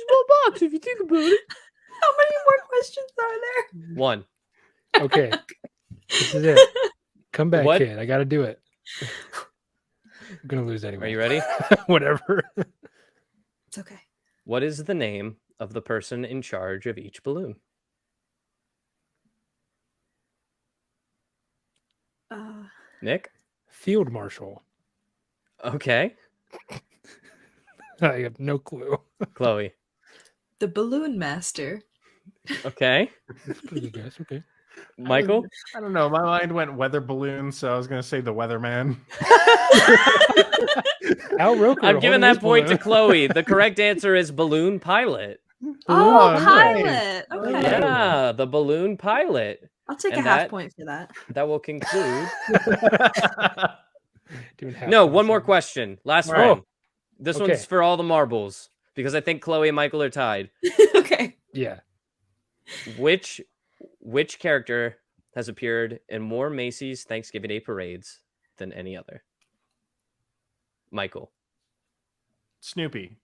S2: small box if you think about it.
S5: How many more questions are there?
S2: 1.
S1: Okay. This is it. Come back,
S2: What?
S1: kid. I got to do it. I'm going to lose anyway.
S2: Are you ready?
S1: Whatever.
S5: It's okay.
S2: What is the name of the person in charge of each balloon? Nick?
S1: Field marshal.
S2: Okay.
S1: I have no clue.
S2: Chloe?
S5: The balloon master.
S2: Okay.
S1: That's pretty good guess. Okay.
S2: Michael?
S3: I don't know. My mind went weather balloon, so I was gonna say the weatherman.
S1: Al Roker.
S2: I'm giving
S1: holding
S2: that
S1: his
S2: point to
S1: balloon.
S2: Chloe. The correct answer is balloon pilot.
S5: Oh,
S3: nice.
S5: pilot.
S1: Oh,
S5: Okay.
S2: Yeah, the balloon pilot.
S5: I'll take
S2: And
S5: a half
S2: that-
S5: point for that.
S2: That will conclude.
S1: Doing half
S2: No,
S1: points
S2: one more
S1: on-
S2: question. Last
S1: All right.
S2: one. This
S1: Okay.
S2: one's for all the marbles because I think Chloe and Michael are tied.
S5: Okay.
S1: Yeah.
S2: Which character has appeared in more Macy's Thanksgiving Day parades than any other? Michael.
S3: Snoopy.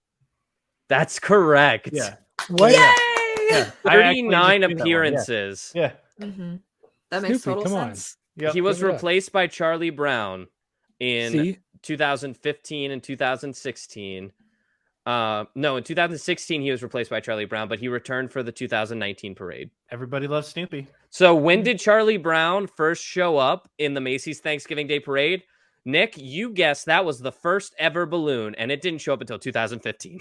S2: That's correct.
S3: Yeah.
S1: What?
S5: Yay!
S3: Yeah.
S2: 39
S3: I actually just knew that one,
S2: appearances.
S3: Yeah.
S5: Mm-hmm. That makes
S1: Snoopy,
S5: total
S1: come on.
S5: sense.
S3: Yep.
S2: He was
S1: Give it up.
S2: replaced by Charlie Brown in
S1: See?
S2: 2015 and 2016. No, in 2016 he was replaced by Charlie Brown, but he returned for the 2019 parade.
S3: Everybody loves Snoopy.
S2: So when did Charlie Brown first show up in the Macy's Thanksgiving Day parade? Nick, you guessed that was the first ever balloon, and it didn't show up until 2015.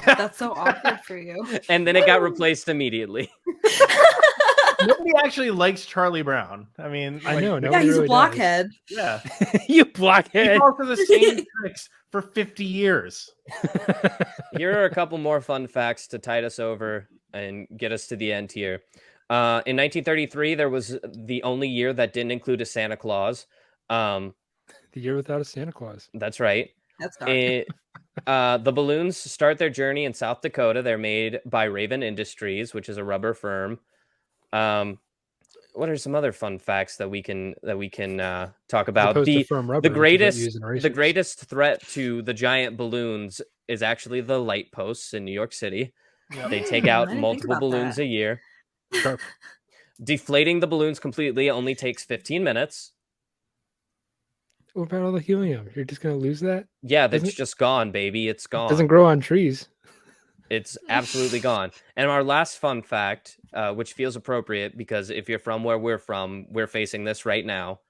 S5: That's so awkward for you.
S2: And then it got replaced immediately.
S3: Nobody actually likes Charlie Brown. I mean,
S1: I know.
S5: Yeah,
S1: Nobody
S5: he's
S1: really
S5: a blockhead.
S3: Yeah.
S4: You
S3: He
S4: blockhead.
S3: falls for the same tricks for 50 years.
S2: Here are a couple more fun facts to tide us over and get us to the end here. In 1933, there was the only year that didn't include a Santa Claus.
S1: The year without a Santa Claus.
S2: That's right.
S5: That's dark.
S2: The balloons start their journey in South Dakota. They're made by Raven Industries, which is a rubber firm. What are some other fun facts that we can talk about?
S1: Opposed to firm rubber,
S2: The
S1: which is what you
S2: greatest
S1: use in racers.
S2: the greatest threat to the giant balloons is actually the light posts in New York City.
S3: Yep.
S2: They take
S5: I
S2: out
S5: didn't think
S2: multiple
S5: about
S2: balloons
S5: that.
S2: a year.
S1: Sharp.
S2: Deflating the balloons completely only takes 15 minutes.
S1: What about all the helium? You're just gonna lose that?
S2: Yeah, that's
S1: Doesn't-
S2: just gone, baby. It's
S1: It
S2: gone.
S1: doesn't grow on trees.
S2: It's absolutely gone. And our last fun fact, which feels appropriate because if you're from where we're from, we're facing this right now.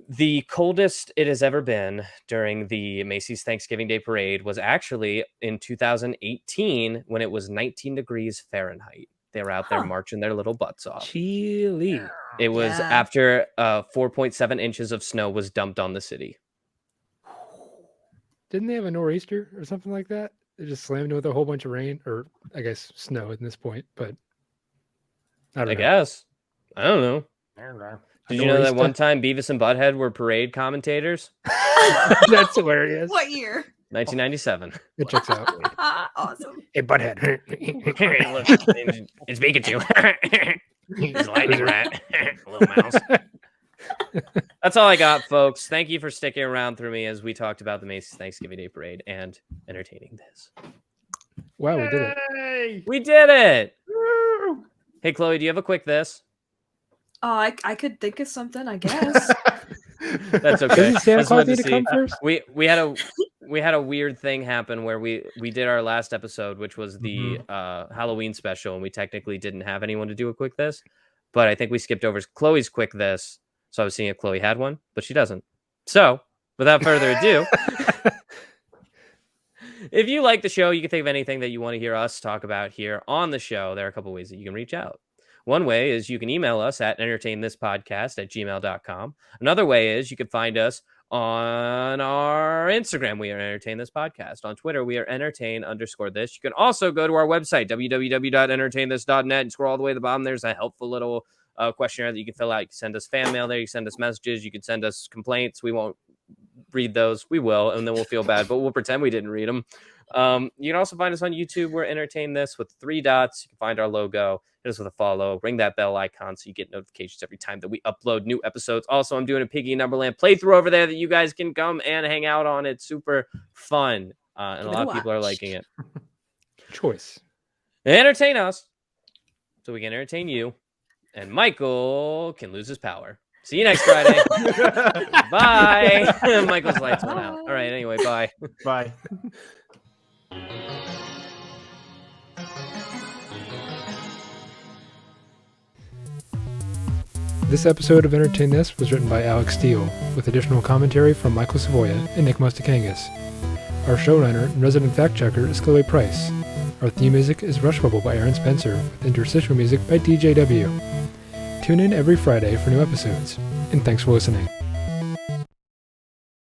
S2: The coldest it has ever been during the Macy's Thanksgiving Day Parade was actually in 2018 when it was 19 degrees Fahrenheit. They were out there
S5: Huh.
S2: marching their little butts off.
S4: Chili.
S2: It was
S5: Yeah.
S2: after 4.7 inches of snow was dumped on the city.
S1: Didn't they have a nor'easter or something like that? They just slammed it with a whole bunch of rain, or I guess snow at this point. But I don't
S2: I
S1: know.
S2: guess. I don't know. Did you know that
S1: nor'easter?
S2: one time Beavis and Butthead were parade commentators?
S1: That's hilarious.
S5: What year?
S2: 1997.
S1: It checks out.
S5: Awesome.
S1: Hey, butthead.
S2: It's Pikachu. It's lightning rat. Little mouse. That's all I got, folks. Thank you for sticking around through me as we talked about the Macy's Thanksgiving Day Parade and entertaining this.
S1: Wow, we did it.
S3: Hey!
S2: We did it. Hey, Chloe, do you have a quick this?
S5: Oh, I could think of something, I guess.
S2: That's okay.
S1: Doesn't Santa
S2: I just
S1: Claus
S2: wanted
S1: need
S2: to
S1: to
S2: see.
S1: come first?
S2: We had a weird thing happen where we did our last episode, which was the Halloween special, and we technically didn't have anyone to do a quick this, but I think we skipped over Chloe's quick this. So I was seeing if Chloe had one, but she doesn't. So without further ado, if you like the show, you can think of anything that you want to hear us talk about here on the show. There are a couple ways that you can reach out. One way is you can email us at entertainthispodcast@gmail.com. Another way is you can find us on our Instagram. We are Entertain This Podcast. On Twitter, we are entertain_this. You can also go to our website, www.entertainthis.net, and scroll all the way to the bottom. There's a helpful little questionnaire that you can fill out. You can send us fan mail there. You can send us messages. You can send us complaints. We won't read those. We will, and then we'll feel bad, but we'll pretend we didn't read them. You can also find us on YouTube. We're Entertain This with 3 dots. You can find our logo. Hit us with a follow. Ring that bell icon so you get notifications every time that we upload new episodes. Also, I'm doing a Piggy Numberland playthrough over there that you guys can come and hang out on. It's super fun, and a lot of people are liking it.
S1: Choice.
S2: Entertain us so we can entertain you, and Michael can lose his power. See you next Friday. Bye. Michael's lights went out. All right, anyway, bye.
S3: Bye.
S1: This episode of Entertain This was written by Alex Steele, with additional commentary from Michael Savoya and Nick Mustakangas. Our showrunner and resident fact-checker is Chloe Price. Our theme music is Rush Bubble by Aaron Spencer, with interstitial music by DJW. Tune in every Friday for new episodes, and thanks for listening.